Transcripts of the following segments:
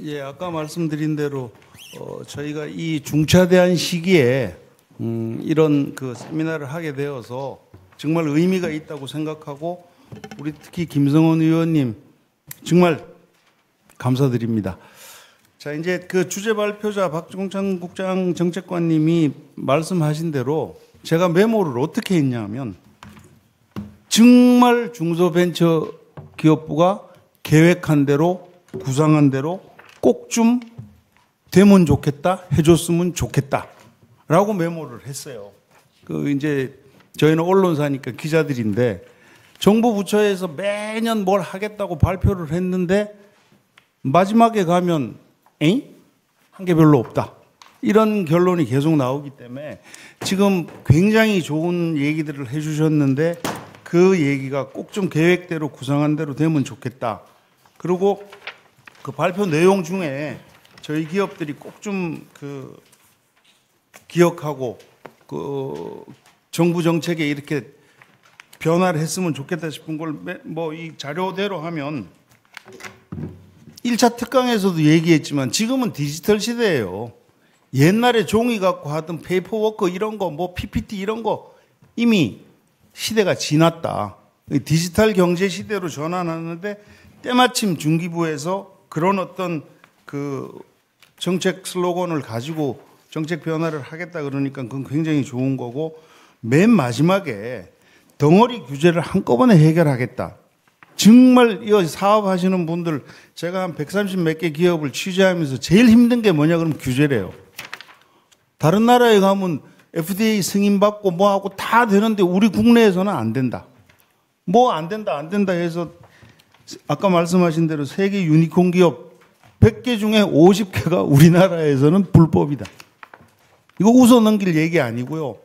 예, 아까 말씀드린 대로 저희가 이 중차대한 시기에 이런 그 세미나를 하게 되어서 정말 의미가 있다고 생각하고 우리 특히 김성원 의원님 정말 감사드립니다. 자, 이제 그 주제 발표자 박종찬 국장 정책관님이 말씀하신 대로 제가 메모를 어떻게 했냐면 정말 중소벤처기업부가 계획한 대로 구상한 대로 꼭 좀 되면 좋겠다, 해줬으면 좋겠다라고 메모를 했어요. 그 이제 저희는 언론사니까 기자들인데 정부 부처에서 매년 뭘 하겠다고 발표를 했는데 마지막에 가면 한 게 별로 없다. 이런 결론이 계속 나오기 때문에 지금 굉장히 좋은 얘기들을 해주셨는데 그 얘기가 꼭 좀 계획대로 구상한 대로 되면 좋겠다. 그리고 그 발표 내용 중에 저희 기업들이 꼭 좀 그 기억하고 그 정부 정책에 이렇게 변화를 했으면 좋겠다 싶은 걸 뭐 이 자료대로 하면 1차 특강에서도 얘기했지만 지금은 디지털 시대예요. 옛날에 종이 갖고 하던 페이퍼워크 이런 거 뭐 PPT 이런 거 이미 시대가 지났다. 디지털 경제 시대로 전환하는데 때마침 중기부에서 그런 어떤 그 정책 슬로건을 가지고 정책 변화를 하겠다 그러니까 그건 굉장히 좋은 거고 맨 마지막에 덩어리 규제를 한꺼번에 해결하겠다. 정말 이 사업하시는 분들 제가 한 130 몇 개 기업을 취재하면서 제일 힘든 게 뭐냐 그러면 규제래요. 다른 나라에 가면 FDA 승인받고 뭐하고 다 되는데 우리 국내에서는 안 된다. 뭐 안 된다 해서 아까 말씀하신 대로 세계 유니콘 기업 100개 중에 50개가 우리나라에서는 불법이다. 이거 웃어 넘길 얘기 아니고요.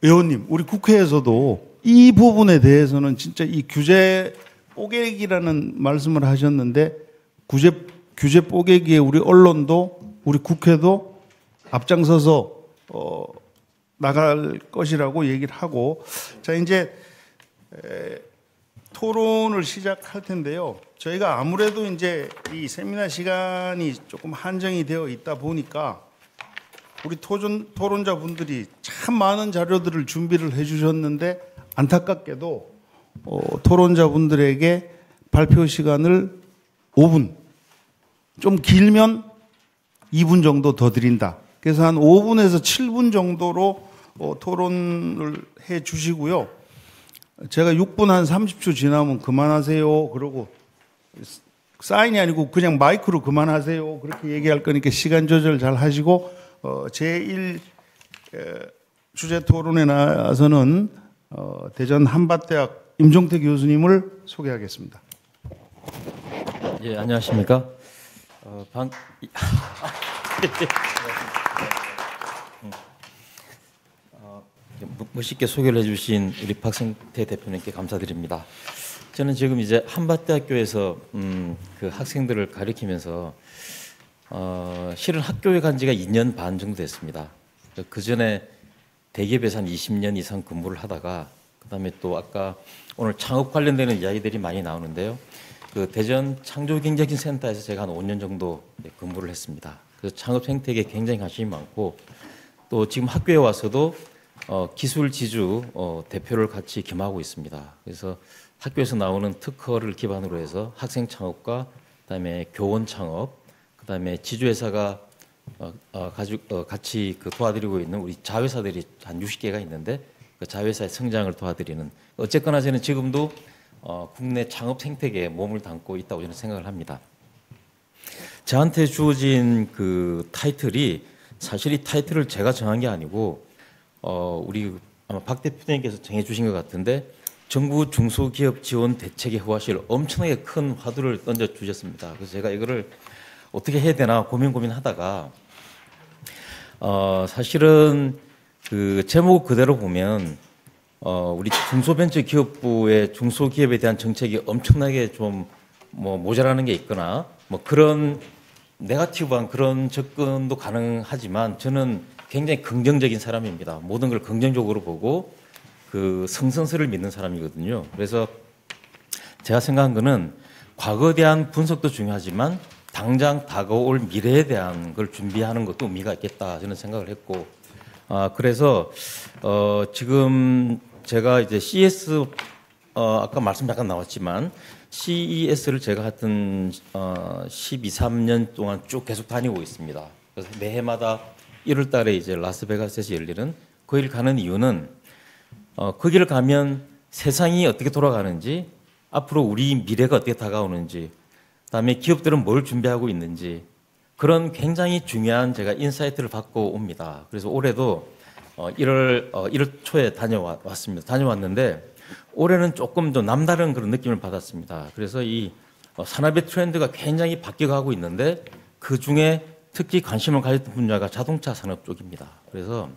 의원님, 우리 국회에서도 이 부분에 대해서는 진짜 이 규제 뽀개기라는 말씀을 하셨는데 규제 뽀개기에 우리 언론도 우리 국회도 앞장서서 나갈 것이라고 얘기를 하고 자 이제 토론을 시작할 텐데요. 저희가 아무래도 이제 이 세미나 시간이 조금 한정이 되어 있다 보니까 우리 토론자분들이 참 많은 자료들을 준비를 해주셨는데 안타깝게도 토론자분들에게 발표 시간을 5분, 좀 길면 2분 정도 더 드린다. 그래서 한 5분에서 7분 정도로 토론을 해 주시고요. 제가 6분 한 30초 지나면 그만하세요. 그러고 사인이 아니고 그냥 마이크로 그만하세요. 그렇게 얘기할 거니까 시간 조절 잘 하시고 제1 주제 토론에 나서는 대전 한밭대학 임종태 교수님을 소개하겠습니다. 예, 안녕하십니까? 멋있게 소개를 해주신 우리 박성태 대표님께 감사드립니다. 저는 지금 이제 한밭대학교에서 그 학생들을 가르치면서 실은 학교에 간 지가 2년 반 정도 됐습니다. 그 전에 대기업에서 한 20년 이상 근무를 하다가 그다음에 또 아까 오늘 창업 관련되는 이야기들이 많이 나오는데요. 그 대전 창조경제센터에서 제가 한 5년 정도 근무를 했습니다. 그래서 창업 생태계에 굉장히 관심이 많고 또 지금 학교에 와서도 기술 지주 대표를 같이 겸하고 있습니다. 그래서 학교에서 나오는 특허를 기반으로 해서 학생 창업과 그다음에 교원 창업, 그다음에 지주회사가 같이 도와드리고 있는 우리 자회사들이 한 60개가 있는데 그 자회사의 성장을 도와드리는 어쨌거나 저는 지금도 국내 창업 생태계에 몸을 담고 있다고 저는 생각을 합니다. 저한테 주어진 그 타이틀이 사실 이 타이틀을 제가 정한 게 아니고 우리 아마 박 대표님께서 정해주신 것 같은데 정부 중소기업 지원 대책의 허화실 엄청나게 큰 화두를 던져주셨습니다. 그래서 제가 이거를 어떻게 해야 되나 고민하다가 사실은 그 제목 그대로 보면 우리 중소벤처기업부의 중소기업에 대한 정책이 엄청나게 좀 뭐 모자라는 게 있거나 뭐 그런 네거티브한 그런 접근도 가능하지만 저는 굉장히 긍정적인 사람입니다. 모든 걸 긍정적으로 보고 그 성선설을 믿는 사람이거든요. 그래서 제가 생각한 거는 과거에 대한 분석도 중요하지만 당장 다가올 미래에 대한 걸 준비하는 것도 의미가 있겠다 저는 생각을 했고, 그래서 지금 제가 이제 CS 아까 말씀 잠깐 나왔지만 CES를 제가 하여튼 12, 13년 동안 쭉 계속 다니고 있습니다. 그래서 매해마다 1월 달에 이제 라스베가스에서 열리는 거기를 가는 이유는 거기를 가면 세상이 어떻게 돌아가는지, 앞으로 우리 미래가 어떻게 다가오는지, 그다음에 기업들은 뭘 준비하고 있는지, 그런 굉장히 중요한 제가 인사이트를 받고 옵니다. 그래서 올해도 1월 초에 다녀왔습니다. 다녀왔는데 올해는 조금 더 남다른 그런 느낌을 받았습니다. 그래서 이 산업의 트렌드가 굉장히 바뀌어가고 있는데 그 중에 특히 관심을 가졌던 분야가 자동차 산업 쪽입니다. 그래서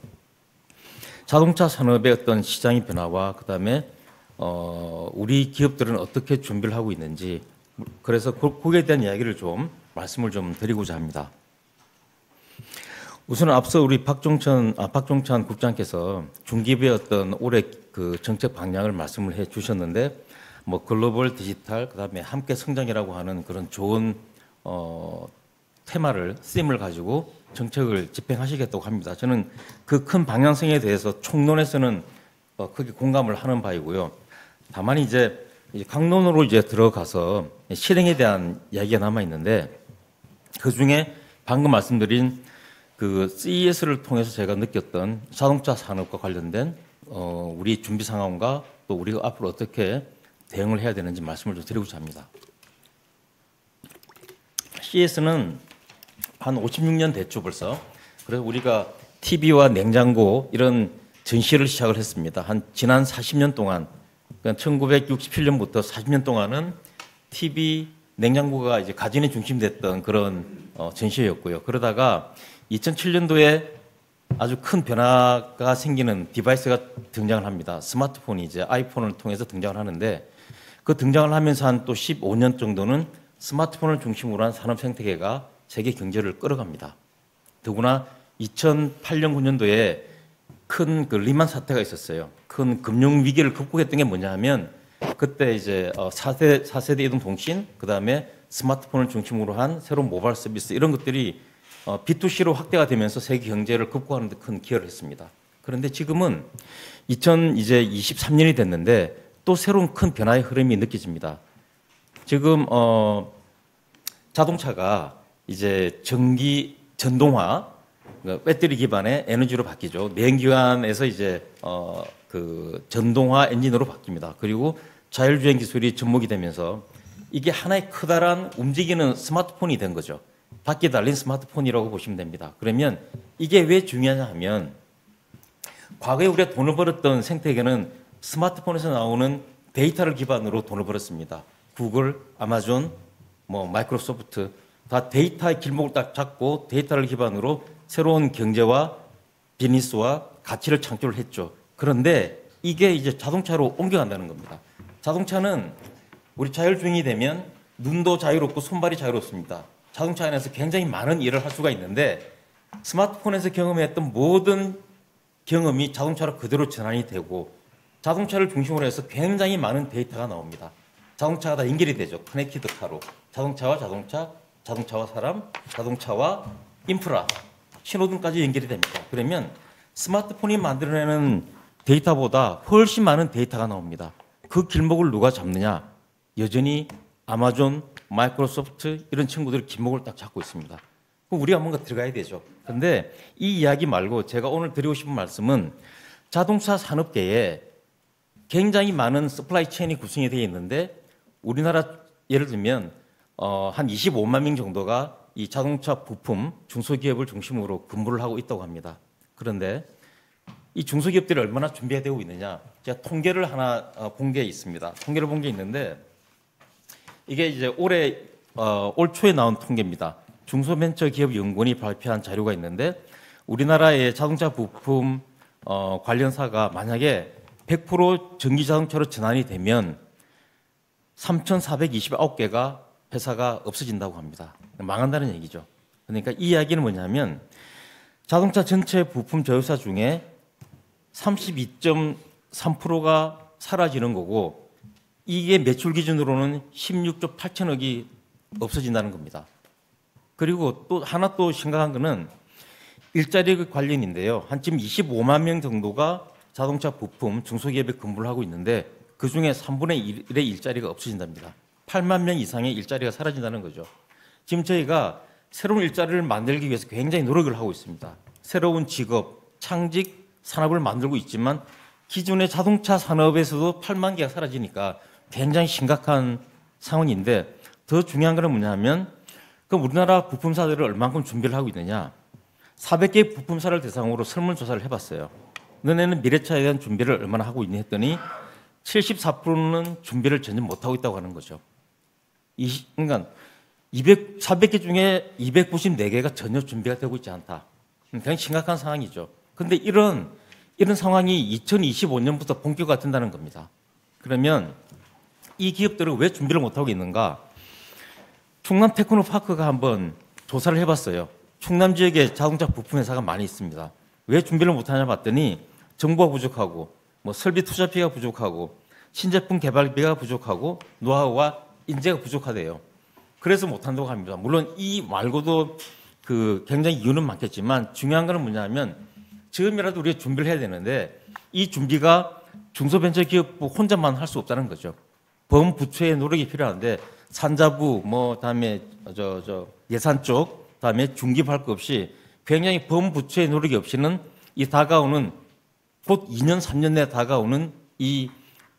자동차 산업의 어떤 시장의 변화와 그다음에 우리 기업들은 어떻게 준비를 하고 있는지, 그래서 거기에 대한 이야기를 좀 말씀을 좀 드리고자 합니다. 우선 앞서 우리 박종찬 국장께서 중기부의 어떤 올해 그 정책 방향을 말씀을 해 주셨는데, 뭐 글로벌 디지털 그다음에 함께 성장이라고 하는 그런 좋은 테마를 쓰임을 가지고 정책을 집행하시겠다고 합니다. 저는 그 큰 방향성에 대해서 총론에서는 크게 공감을 하는 바이고요. 다만 이제 강론으로 이제 들어가서 실행에 대한 이야기가 남아 있는데, 그 중에 방금 말씀드린 그 CES를 통해서 제가 느꼈던 자동차 산업과 관련된 우리 준비 상황과 또 우리가 앞으로 어떻게 대응을 해야 되는지 말씀을 좀 드리고자 합니다. CES는 한 56년 됐죠 벌써. 그래서 우리가 TV와 냉장고 이런 전시를 시작을 했습니다. 한 지난 40년 동안, 그러니까 1967년부터 40년 동안은 TV, 냉장고가 이제 가전이 중심됐던 그런 전시회였고요. 그러다가 2007년도에 아주 큰 변화가 생기는 디바이스가 등장을 합니다. 스마트폰이 이제 아이폰을 통해서 등장을 하는데, 그 등장을 하면서 한 또 15년 정도는 스마트폰을 중심으로 한 산업 생태계가 세계 경제를 끌어갑니다. 더구나 2008년 9년도에 큰 그 리만 사태가 있었어요. 큰 금융 위기를 극복했던 게 뭐냐 하면, 그때 이제 4세대 이동 통신, 그다음에 스마트폰을 중심으로 한 새로운 모바일 서비스, 이런 것들이 B2C로 확대가 되면서 세계 경제를 극복하는 데 큰 기여를 했습니다. 그런데 지금은 2023년이 됐는데 또 새로운 큰 변화의 흐름이 느껴집니다. 지금 자동차가 이제 전동화, 배터리 기반의 에너지로 바뀌죠. 내연기관에서 이제 그 전동화 엔진으로 바뀝니다. 그리고 자율주행 기술이 접목이 되면서 이게 하나의 커다란 움직이는 스마트폰이 된 거죠. 바퀴 달린 스마트폰이라고 보시면 됩니다. 그러면 이게 왜 중요하냐 하면, 과거에 우리가 돈을 벌었던 생태계는 스마트폰에서 나오는 데이터를 기반으로 돈을 벌었습니다. 구글, 아마존, 마이크로소프트 다 데이터의 길목을 딱 잡고 데이터를 기반으로 새로운 경제와 비즈니스와 가치를 창출을 했죠. 그런데 이게 이제 자동차로 옮겨간다는 겁니다. 자동차는 우리 자율주행이 되면 눈도 자유롭고 손발이 자유롭습니다. 자동차 안에서 굉장히 많은 일을 할 수가 있는데, 스마트폰에서 경험했던 모든 경험이 자동차로 그대로 전환이 되고, 자동차를 중심으로 해서 굉장히 많은 데이터가 나옵니다. 자동차가 다 연결이 되죠. 커넥티드 카로. 자동차와 자동차, 자동차와 사람, 자동차와 인프라, 신호등까지 연결이 됩니다. 그러면 스마트폰이 만들어내는 데이터보다 훨씬 많은 데이터가 나옵니다. 그 길목을 누가 잡느냐? 여전히 아마존, 마이크로소프트 이런 친구들이 길목을 딱 잡고 있습니다. 그럼 우리가 뭔가 들어가야 되죠. 그런데 이 이야기 말고 제가 오늘 드리고 싶은 말씀은, 자동차 산업계에 굉장히 많은 서플라이 체인이 구성이 되어 있는데, 우리나라 예를 들면 한 25만 명 정도가 이 자동차 부품 중소기업을 중심으로 근무를 하고 있다고 합니다. 그런데 이 중소기업들이 얼마나 준비되고 있느냐, 제가 통계를 하나 본 게 있습니다. 통계를 본 게 있는데, 이게 이제 올 초에 나온 통계입니다. 중소벤처기업연구원이 발표한 자료가 있는데, 우리나라의 자동차 부품 관련사가 만약에 100% 전기자동차로 전환이 되면 3,429개가 회사가 없어진다고 합니다. 망한다는 얘기죠. 그러니까 이 이야기는 뭐냐면, 자동차 전체 부품 제조사 중에 32.3%가 사라지는 거고, 이게 매출 기준으로는 16조 8천억이 없어진다는 겁니다. 그리고 또 하나 또 심각한 거는 일자리 관련인데요. 한 지금 25만 명 정도가 자동차 부품 중소기업에 근무를 하고 있는데 그중에 3분의 1의 일자리가 없어진답니다. 8만 명 이상의 일자리가 사라진다는 거죠. 지금 저희가 새로운 일자리를 만들기 위해서 굉장히 노력을 하고 있습니다. 새로운 직업, 창직, 산업을 만들고 있지만 기존의 자동차 산업에서도 8만 개가 사라지니까 굉장히 심각한 상황인데 더 중요한 건 뭐냐면 그럼 우리나라 부품사들을 얼만큼 준비를 하고 있느냐. 400개 부품사를 대상으로 설문조사를 해봤어요. 너네는 미래차에 대한 준비를 얼마나 하고 있니 했더니 74%는 준비를 전혀 못하고 있다고 하는 거죠. 그러니까 400개 중에 294개가 전혀 준비가 되고 있지 않다. 굉장히 심각한 상황이죠. 그런데 이런 상황이 2025년부터 본격화 된다는 겁니다. 그러면 이 기업들은 왜 준비를 못하고 있는가? 충남 테크노파크가 한번 조사를 해봤어요. 충남 지역에 자동차 부품 회사가 많이 있습니다. 왜 준비를 못하냐 봤더니 정보가 부족하고 뭐 설비 투자비가 부족하고 신제품 개발비가 부족하고 노하우와 인재가 부족하대요. 그래서 못한다고 합니다. 물론 이 말고도 그 굉장히 이유는 많겠지만 중요한 거는 뭐냐면 지금이라도 우리가 준비를 해야 되는데 이 준비가 중소벤처기업부 혼자만 할 수 없다는 거죠. 범부처의 노력이 필요한데 산자부 뭐 다음에 예산 쪽 그다음에 중기할 것 없이 굉장히 범부처의 노력이 없이는 이 다가오는 곧 2년 3년 내에 다가오는 이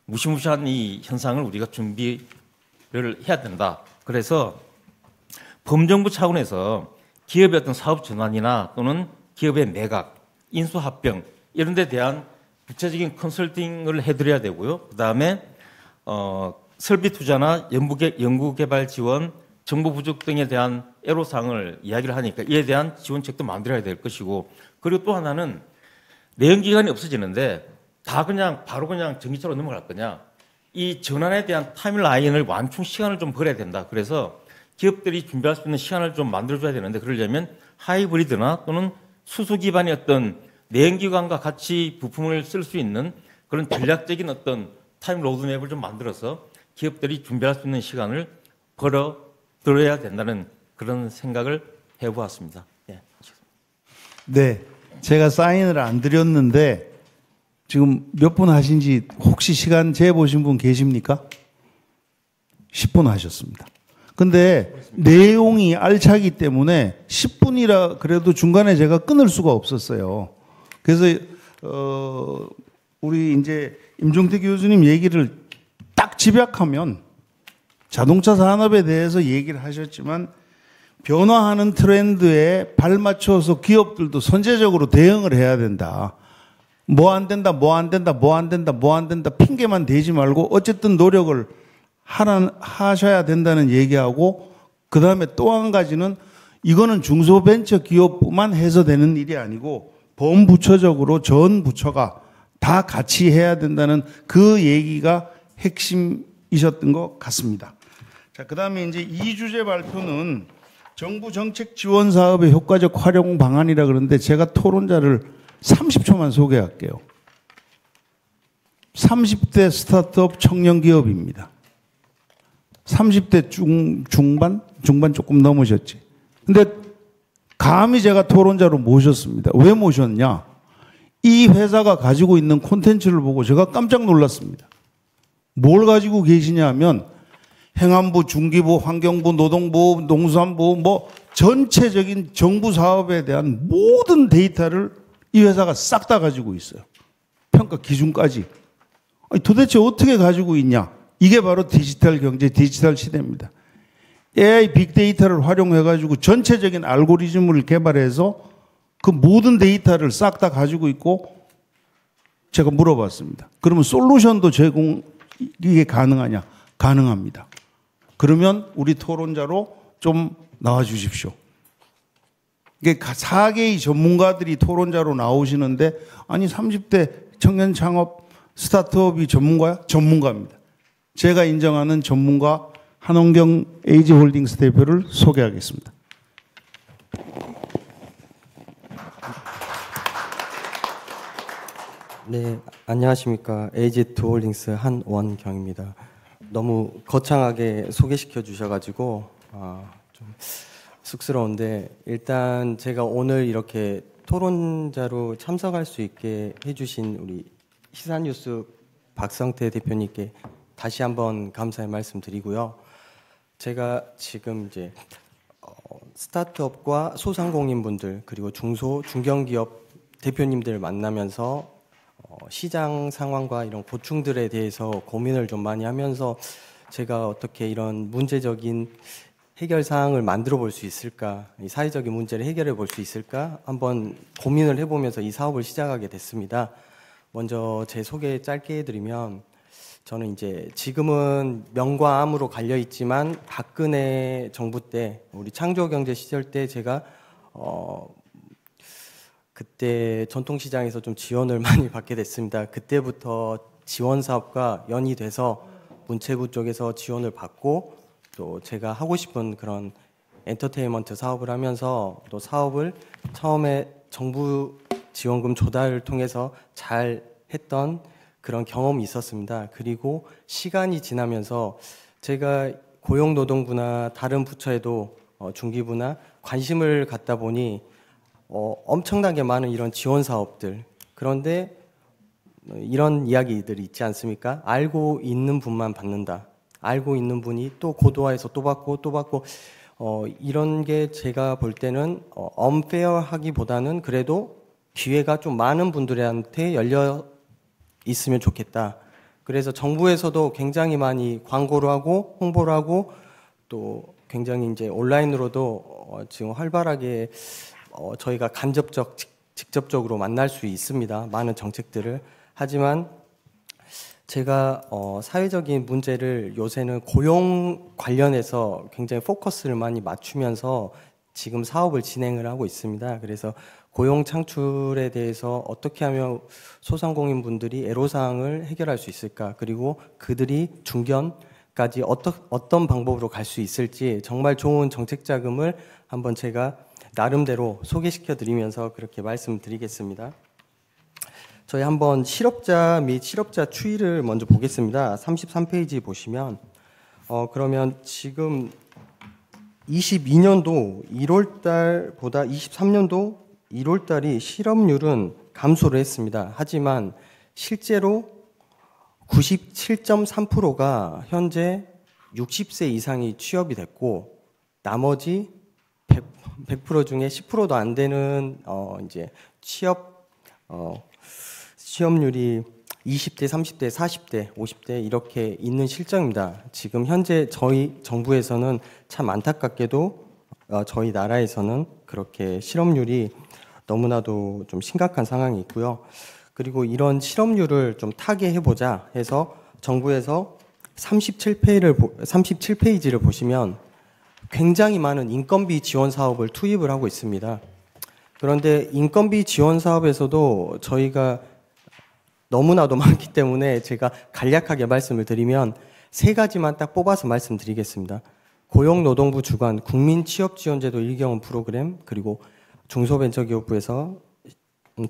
무시무시한 이 현상을 우리가 준비를 해야 된다. 그래서 범정부 차원에서 기업의 어떤 사업 전환이나 또는 기업의 매각, 인수합병 이런 데 대한 구체적인 컨설팅을 해드려야 되고요. 그다음에 설비 투자나 연구개발 지원, 정보 부족 등에 대한 애로사항을 이야기를 하니까 이에 대한 지원책도 만들어야 될 것이고 그리고 또 하나는 내연기관이 없어지는데 다 그냥 바로 그냥 전기차로 넘어갈 거냐. 이 전환에 대한 타임라인을 완충 시간을 좀 벌여야 된다. 그래서 기업들이 준비할 수 있는 시간을 좀 만들어줘야 되는데 그러려면 하이브리드나 또는 수소 기반의 어떤 내연기관과 같이 부품을 쓸 수 있는 그런 전략적인 어떤 타임 로드맵을 좀 만들어서 기업들이 준비할 수 있는 시간을 벌어들여야 된다는 그런 생각을 해보았습니다. 네, 제가 사인을 안 드렸는데 지금 몇 분 하신지 혹시 시간 재보신 분 계십니까? 10분 하셨습니다. 근데 내용이 알차기 때문에 10분이라 그래도 중간에 제가 끊을 수가 없었어요. 그래서 우리 이제 임종택 교수님 얘기를 딱 집약하면 자동차 산업에 대해서 얘기를 하셨지만 변화하는 트렌드에 발맞춰서 기업들도 선제적으로 대응을 해야 된다. 뭐 안 된다, 뭐 안 된다, 뭐 안 된다, 뭐 안 된다 핑계만 대지 말고 어쨌든 노력을 하셔야 된다는 얘기하고 그 다음에 또 한 가지는 이거는 중소벤처기업만 해서 되는 일이 아니고 범부처적으로 전 부처가 다 같이 해야 된다는 그 얘기가 핵심이셨던 것 같습니다. 자, 그 다음에 이제 이 주제 발표는 정부 정책 지원 사업의 효과적 활용 방안이라 그러는데 제가 토론자를 30초만 소개할게요. 30대 스타트업 청년 기업입니다. 30대 중반 조금 넘으셨지. 근데 감히 제가 토론자로 모셨습니다. 왜 모셨냐? 이 회사가 가지고 있는 콘텐츠를 보고 제가 깜짝 놀랐습니다. 뭘 가지고 계시냐 하면 행안부, 중기부, 환경부, 노동부, 농수산부 뭐 전체적인 정부 사업에 대한 모든 데이터를 이 회사가 싹 다 가지고 있어요. 평가 기준까지. 아니, 도대체 어떻게 가지고 있냐? 이게 바로 디지털 경제, 디지털 시대입니다. AI 빅데이터를 활용해가지고 전체적인 알고리즘을 개발해서 그 모든 데이터를 싹 다 가지고 있고 제가 물어봤습니다. 그러면 솔루션도 이게 가능하냐? 가능합니다. 그러면 우리 토론자로 좀 나와 주십시오. 이게 4개의 전문가들이 토론자로 나오시는데 아니 30대 청년 창업 스타트업이 전문가야? 전문가입니다. 제가 인정하는 전문가 한원경 에이지홀딩스 대표를 소개하겠습니다. 네, 안녕하십니까. 에이지홀딩스 한원경입니다. 너무 거창하게 소개시켜 주셔가지고 좀 쑥스러운데 일단 제가 오늘 이렇게 토론자로 참석할 수 있게 해주신 우리 시사뉴스 박성태 대표님께 다시 한번 감사의 말씀드리고요. 제가 지금 이제 스타트업과 소상공인분들 그리고 중견기업 대표님들 만나면서 시장 상황과 이런 고충들에 대해서 고민을 좀 많이 하면서 제가 어떻게 이런 문제적인 해결 사항을 만들어 볼 수 있을까, 이 사회적인 문제를 해결해 볼 수 있을까 한번 고민을 해보면서 이 사업을 시작하게 됐습니다. 먼저 제 소개 짧게 해드리면 저는 이제 지금은 명과 암으로 갈려 있지만 박근혜 정부 때 우리 창조경제 시절 때 제가 그때 전통시장에서 좀 지원을 많이 받게 됐습니다. 그때부터 지원 사업과 연이 돼서 문체부 쪽에서 지원을 받고 또 제가 하고 싶은 그런 엔터테인먼트 사업을 하면서 또 사업을 처음에 정부 지원금 조달을 통해서 잘 했던 그런 경험이 있었습니다. 그리고 시간이 지나면서 제가 고용노동부나 다른 부처에도 중기부나 관심을 갖다 보니 엄청나게 많은 이런 지원 사업들, 그런데 이런 이야기들이 있지 않습니까? 알고 있는 분만 받는다. 알고 있는 분이 또 고도화해서 또 받고 이런 게 제가 볼 때는 unfair하기보다는 그래도 기회가 좀 많은 분들한테 열려 있으면 좋겠다. 그래서 정부에서도 굉장히 많이 광고를 하고 홍보를 하고 또 굉장히 이제 온라인으로도 지금 활발하게 저희가 직접적으로 만날 수 있습니다. 많은 정책들을. 하지만 제가 사회적인 문제를 요새는 고용 관련해서 굉장히 포커스를 많이 맞추면서 지금 사업을 진행을 하고 있습니다. 그래서 고용 창출에 대해서 어떻게 하면 소상공인분들이 애로사항을 해결할 수 있을까, 그리고 그들이 중견까지 어떤 방법으로 갈 수 있을지 정말 좋은 정책 자금을 한번 제가 나름대로 소개시켜 드리면서 그렇게 말씀드리겠습니다. 저희 한번 실업자 및 실업자 추이를 먼저 보겠습니다. 33페이지 보시면 그러면 지금 22년도 1월달보다 23년도 1월달이 실업률은 감소를 했습니다. 하지만 실제로 97.3%가 현재 60세 이상이 취업이 됐고 나머지 100% 중에 10%도 안 되는 이제 취업률이 20대, 30대, 40대, 50대 이렇게 있는 실정입니다. 지금 현재 저희 정부에서는 참 안타깝게도 저희 나라에서는 그렇게 실업률이 너무나도 좀 심각한 상황이 있고요. 그리고 이런 실업률을 좀 타개해보자 해서 정부에서 37페이지를 보시면 굉장히 많은 인건비 지원 사업을 투입을 하고 있습니다. 그런데 인건비 지원 사업에서도 저희가 너무나도 많기 때문에 제가 간략하게 말씀을 드리면 세 가지만 딱 뽑아서 말씀드리겠습니다. 고용노동부 주관 국민취업지원제도 1경험 프로그램, 그리고 중소벤처기업부에서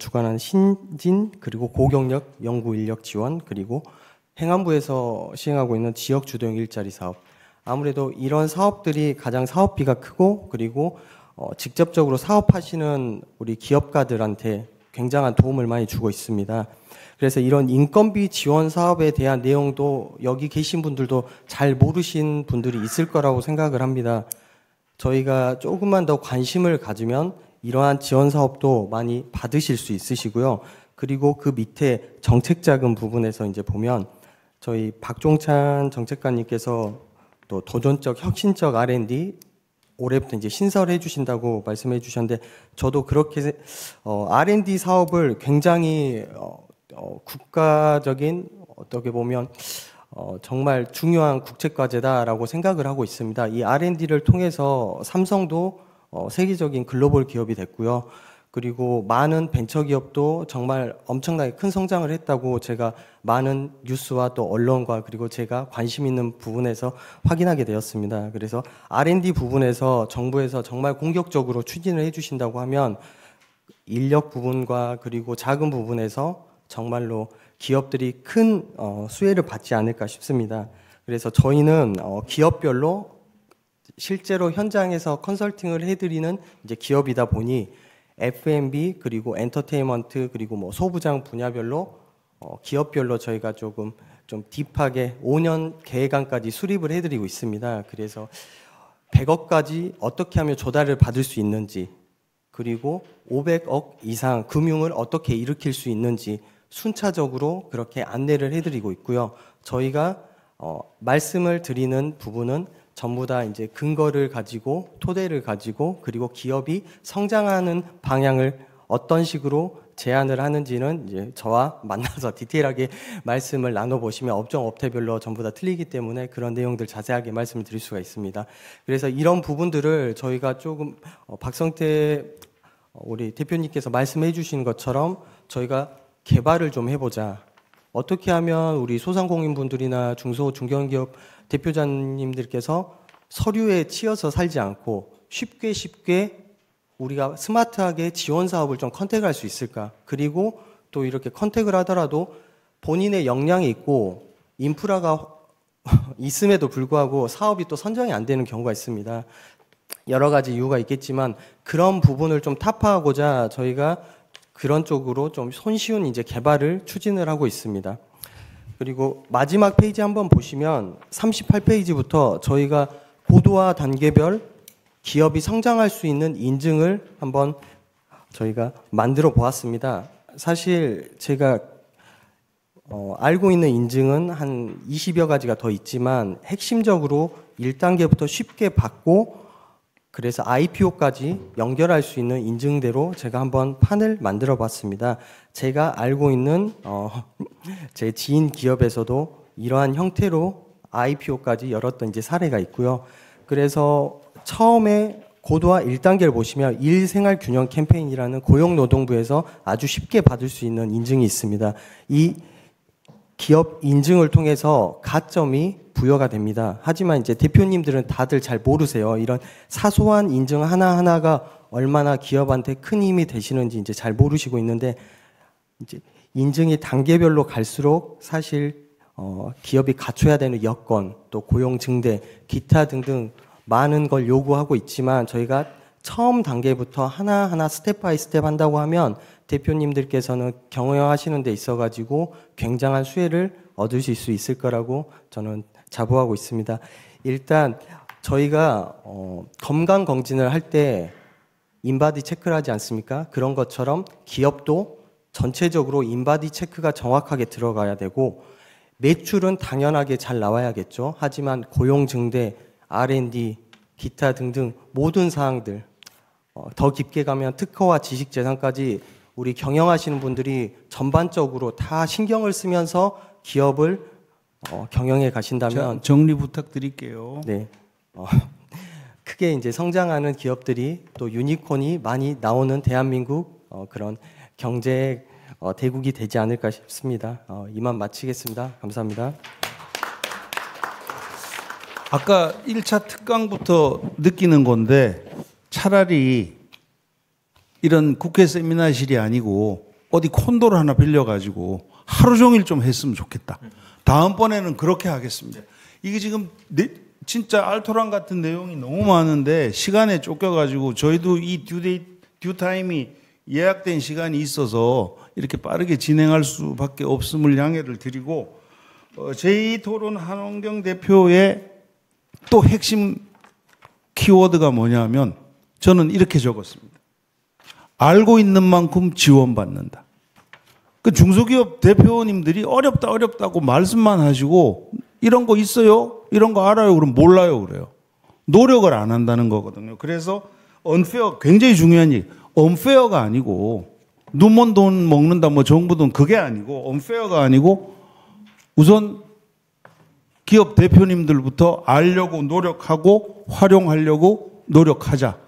주관한 신진 그리고 고경력 연구인력 지원, 그리고 행안부에서 시행하고 있는 지역주도형 일자리 사업. 아무래도 이런 사업들이 가장 사업비가 크고 그리고 직접적으로 사업하시는 우리 기업가들한테 굉장한 도움을 많이 주고 있습니다. 그래서 이런 인건비 지원 사업에 대한 내용도 여기 계신 분들도 잘 모르신 분들이 있을 거라고 생각을 합니다. 저희가 조금만 더 관심을 가지면 이러한 지원 사업도 많이 받으실 수 있으시고요. 그리고 그 밑에 정책자금 부분에서 이제 보면 저희 박종찬 정책관님께서 또 도전적 혁신적 R&D 올해부터 이제 신설해 주신다고 말씀해 주셨는데 저도 그렇게 R&D 사업을 굉장히 국가적인 어떻게 보면 정말 중요한 국책과제다라고 생각을 하고 있습니다. 이 R&D를 통해서 삼성도 세계적인 글로벌 기업이 됐고요. 그리고 많은 벤처기업도 정말 엄청나게 큰 성장을 했다고 제가 많은 뉴스와 또 언론과 그리고 제가 관심 있는 부분에서 확인하게 되었습니다. 그래서 R&D 부분에서 정부에서 정말 공격적으로 추진을 해주신다고 하면 인력 부분과 그리고 자금 부분에서 정말로 기업들이 큰 수혜를 받지 않을까 싶습니다. 그래서 저희는 기업별로 실제로 현장에서 컨설팅을 해드리는 이제 기업이다 보니 F&B 그리고 엔터테인먼트 그리고 뭐 소부장 분야별로 기업별로 저희가 조금 좀 딥하게 5년 계획안까지 수립을 해드리고 있습니다. 그래서 100억까지 어떻게 하면 조달을 받을 수 있는지, 그리고 500억 이상 금융을 어떻게 일으킬 수 있는지 순차적으로 그렇게 안내를 해드리고 있고요. 저희가 말씀을 드리는 부분은 전부 다 이제 근거를 가지고, 토대를 가지고, 그리고 기업이 성장하는 방향을 어떤 식으로 제안을 하는지는 이제 저와 만나서 디테일하게 말씀을 나눠보시면 업종 업태별로 전부 다 틀리기 때문에 그런 내용들 자세하게 말씀을 드릴 수가 있습니다. 그래서 이런 부분들을 저희가 조금 박성태 우리 대표님께서 말씀해 주신 것처럼 저희가 개발을 좀 해보자. 어떻게 하면 우리 소상공인분들이나 중소 중견기업 대표자님들께서 서류에 치여서 살지 않고 쉽게 우리가 스마트하게 지원 사업을 좀 컨택할 수 있을까? 그리고 또 이렇게 컨택을 하더라도 본인의 역량이 있고 인프라가 있음에도 불구하고 사업이 또 선정이 안 되는 경우가 있습니다. 여러 가지 이유가 있겠지만 그런 부분을 좀 타파하고자 저희가 그런 쪽으로 좀 손쉬운 이제 개발을 추진을 하고 있습니다. 그리고 마지막 페이지 한번 보시면 38페이지부터 저희가 고도화 단계별 기업이 성장할 수 있는 인증을 한번 저희가 만들어 보았습니다. 사실 제가 알고 있는 인증은 한 20여 가지가 더 있지만 핵심적으로 1단계부터 쉽게 받고 그래서 IPO까지 연결할 수 있는 인증대로 제가 한번 판을 만들어 봤습니다. 제가 알고 있는 제 지인 기업에서도 이러한 형태로 IPO까지 열었던 이제 사례가 있고요. 그래서 처음에 고도화 1단계를 보시면 일생활균형 캠페인이라는 고용노동부에서 아주 쉽게 받을 수 있는 인증이 있습니다. 이 기업 인증을 통해서 가점이 부여가 됩니다. 하지만 이제 대표님들은 다들 잘 모르세요. 이런 사소한 인증 하나하나가 얼마나 기업한테 큰 힘이 되시는지 이제 잘 모르시고 있는데, 이제 인증이 단계별로 갈수록 사실 기업이 갖춰야 되는 여건, 또 고용 증대, 기타 등등 많은 걸 요구하고 있지만 저희가 처음 단계부터 하나하나 스텝 바이 스텝 한다고 하면 대표님들께서는 경영하시는 데 있어가지고 굉장한 수혜를 얻으실 수 있을 거라고 저는 자부하고 있습니다. 일단 저희가 건강검진을 할 때 인바디 체크를 하지 않습니까? 그런 것처럼 기업도 전체적으로 인바디 체크가 정확하게 들어가야 되고 매출은 당연하게 잘 나와야겠죠. 하지만 고용 증대, R&D, 기타 등등 모든 사항들 더 깊게 가면 특허와 지식재산까지 우리 경영하시는 분들이 전반적으로 다 신경을 쓰면서 기업을 경영해 가신다면 정리 부탁드릴게요. 네, 크게 이제 성장하는 기업들이 또 유니콘이 많이 나오는 대한민국 그런 경제 대국이 되지 않을까 싶습니다. 이만 마치겠습니다. 감사합니다. 아까 1차 특강부터 느끼는 건데 차라리 이런 국회 세미나실이 아니고 어디 콘도를 하나 빌려가지고 하루 종일 좀 했으면 좋겠다. 다음번에는 그렇게 하겠습니다. 이게 지금 진짜 알토란 같은 내용이 너무 많은데 시간에 쫓겨가지고 저희도 이 듀타임이 예약된 시간이 있어서 이렇게 빠르게 진행할 수밖에 없음을 양해를 드리고 제2토론 한원경 대표의 또 핵심 키워드가 뭐냐면 저는 이렇게 적었습니다. 알고 있는 만큼 지원받는다. 그 중소기업 대표님들이 어렵다고 말씀만 하시고 이런 거 있어요? 이런 거 알아요? 그럼 몰라요 그래요. 노력을 안 한다는 거거든요. 그래서 언페어 굉장히 중요한 얘기. 언페어가 아니고 눈먼 돈 먹는다 뭐 정부 돈 그게 아니고 언페어가 아니고 우선 기업 대표님들부터 알려고 노력하고 활용하려고 노력하자.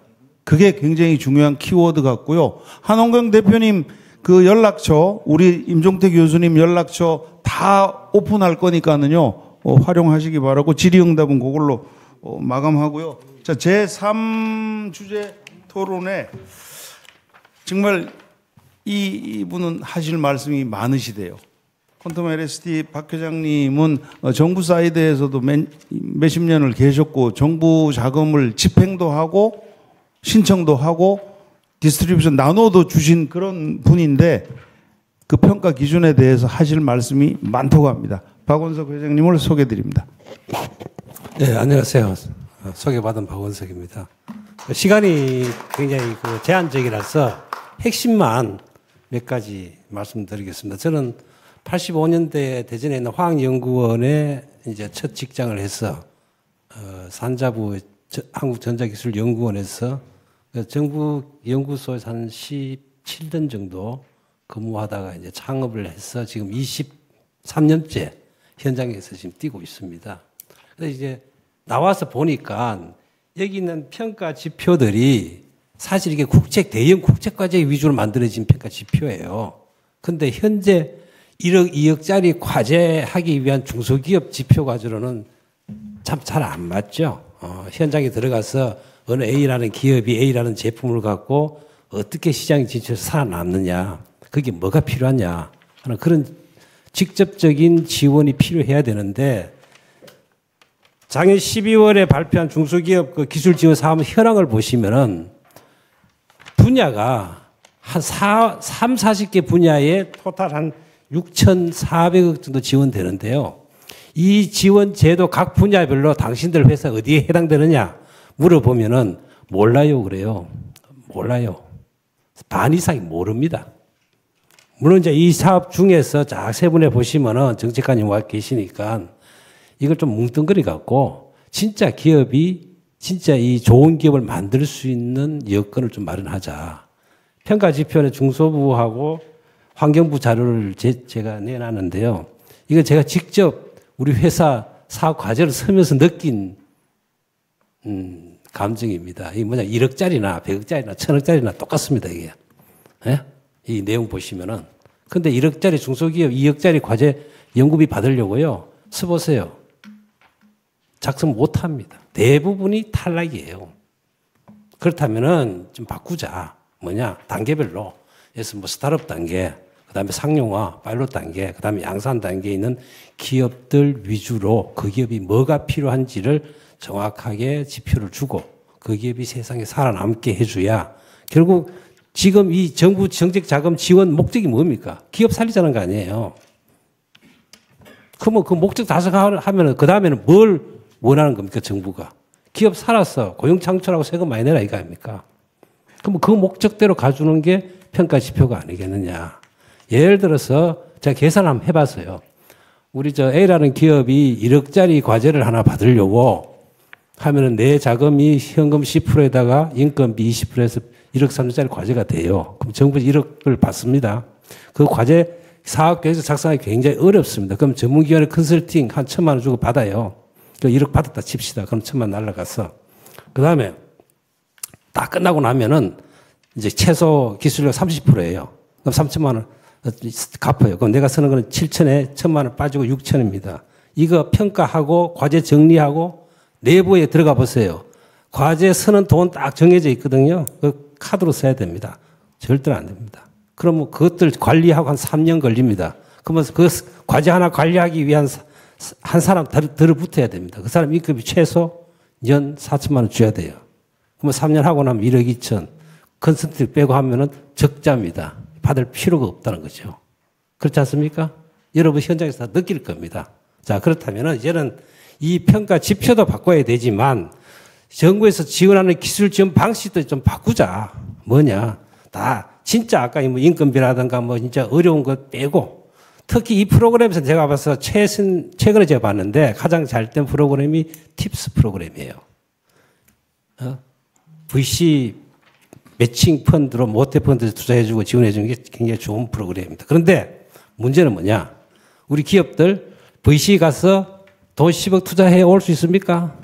그게 굉장히 중요한 키워드 같고요. 한원경 대표님 그 연락처, 우리 임종태 교수님 연락처 다 오픈할 거니까는요, 활용하시기 바라고 질의응답은 그걸로 마감하고요. 자, 제3주제 토론에 정말 이분은 하실 말씀이 많으시대요. 퀀텀 LSD 박 회장님은 정부 사이드에서도 몇십 년을 계셨고 정부 자금을 집행도 하고 신청도 하고 디스트리뷰션 나눠도 주신 그런 분인데 그 평가 기준에 대해서 하실 말씀이 많다고 합니다. 박원석 회장님을 소개드립니다. 네, 안녕하세요. 소개받은 박원석입니다. 시간이 굉장히 제한적이라서 핵심만 몇 가지 말씀드리겠습니다. 저는 85년대 대전에 있는 화학연구원에 이제 첫 직장을 해서 산자부 한국전자기술연구원에서 정부 연구소에서 한 17년 정도 근무하다가 이제 창업을 해서 지금 23년째 현장에서 지금 뛰고 있습니다. 그래서 이제 나와서 보니까 여기 있는 평가 지표들이 사실 이게 대형 국제과제 위주로 만들어진 평가 지표예요. 근데 현재 1억, 2억짜리 과제하기 위한 중소기업 지표 과제로는 참 잘 안 맞죠. 현장에 들어가서 어느 A라는 기업이 A라는 제품을 갖고 어떻게 시장에 진출해서 살아남느냐, 그게 뭐가 필요하냐 하는 그런 직접적인 지원이 필요해야 되는데 작년 12월에 발표한 중소기업 그 기술 지원 사업 현황을 보시면은 분야가 한 40개 분야에 토탈 한 6,400억 정도 지원되는데요. 이 지원 제도 각 분야별로 당신들 회사 어디에 해당되느냐 물어보면은 몰라요 그래요. 몰라요. 반 이상이 모릅니다. 물론 이제 이 사업 중에서 쫙 세분해 보시면은 정책관님 와 계시니까 이걸 좀 뭉뚱그려 갖고 진짜 기업이 진짜 이 좋은 기업을 만들 수 있는 여건을 좀 마련하자. 평가 지표는 중소부하고 환경부 자료를 제가 내놨는데요. 이거 제가 직접 우리 회사 사업 과제를 쓰면서 느낀 감정입니다. 이게 뭐냐 1억짜리나 100억짜리나 1000억짜리나 똑같습니다. 이게. 예? 이 내용 보시면은. 근데 1억짜리 중소기업 2억짜리 과제 연구비 받으려고요. 써보세요. 작성 못 합니다. 대부분이 탈락이에요. 그렇다면은 좀 바꾸자. 뭐냐? 단계별로. 그래서 뭐 스타트업 단계, 그 다음에 상용화, 파일럿 단계, 그 다음에 양산 단계에 있는 기업들 위주로 그 기업이 뭐가 필요한지를 정확하게 지표를 주고 그 기업이 세상에 살아남게 해줘야 결국 지금 이 정부 정책 자금 지원 목적이 뭡니까? 기업 살리자는 거 아니에요. 그러면 그 목적 달성하면은 그 다음에는 뭘 원하는 겁니까? 정부가. 기업 살아서 고용 창출하고 세금 많이 내라 이거 아닙니까? 그럼 그 목적대로 가주는 게 평가 지표가 아니겠느냐. 예를 들어서 제가 계산 한번 해봤어요. 우리 A라는 기업이 1억짜리 과제를 하나 받으려고 하면은 내 자금이 현금 10%에다가 인건비 20%에서 1억 3천짜리 과제가 돼요. 그럼 정부에서 1억을 받습니다. 그 과제 사업계획에서 작성하기 굉장히 어렵습니다. 그럼 전문기관의 컨설팅 한 1,000만 원 주고 받아요. 1억 받았다 칩시다. 그럼 1,000만 원 날라가서. 그 다음에 다 끝나고 나면은 이제 최소 기술력 30%예요. 그럼 3,000만 원 갚아요. 그럼 내가 쓰는 거는 7천에 1,000만 원 빠지고 6천입니다. 이거 평가하고 과제 정리하고 내부에 들어가 보세요. 과제 쓰는 돈 딱 정해져 있거든요. 그 카드로 써야 됩니다. 절대로 안 됩니다. 그러면 그것들 관리하고 한 3년 걸립니다. 그러면 그 과제 하나 관리하기 위한 한 사람 들어붙어야 됩니다. 그 사람 임금이 최소 연 4천만 원 줘야 돼요. 그러면 3년 하고 나면 1억 2천. 컨설팅 빼고 하면은 적자입니다. 받을 필요가 없다는 거죠. 그렇지 않습니까? 여러분 현장에서 다 느낄 겁니다. 자, 그렇다면은 이제는 이 평가 지표도 바꿔야 되지만 정부에서 지원하는 기술 지원 방식도 좀 바꾸자. 뭐냐. 다 진짜 아까 뭐 인건비라든가 뭐 진짜 어려운 것 빼고 특히 이 프로그램에서 제가 봐서 최근에 제가 봤는데 가장 잘 된 프로그램이 팁스 프로그램이에요. VC 매칭 펀드로 모태 펀드에 투자해주고 지원해주는 게 굉장히 좋은 프로그램입니다. 그런데 문제는 뭐냐? 우리 기업들 VC 가서 돈 10억 투자해 올 수 있습니까?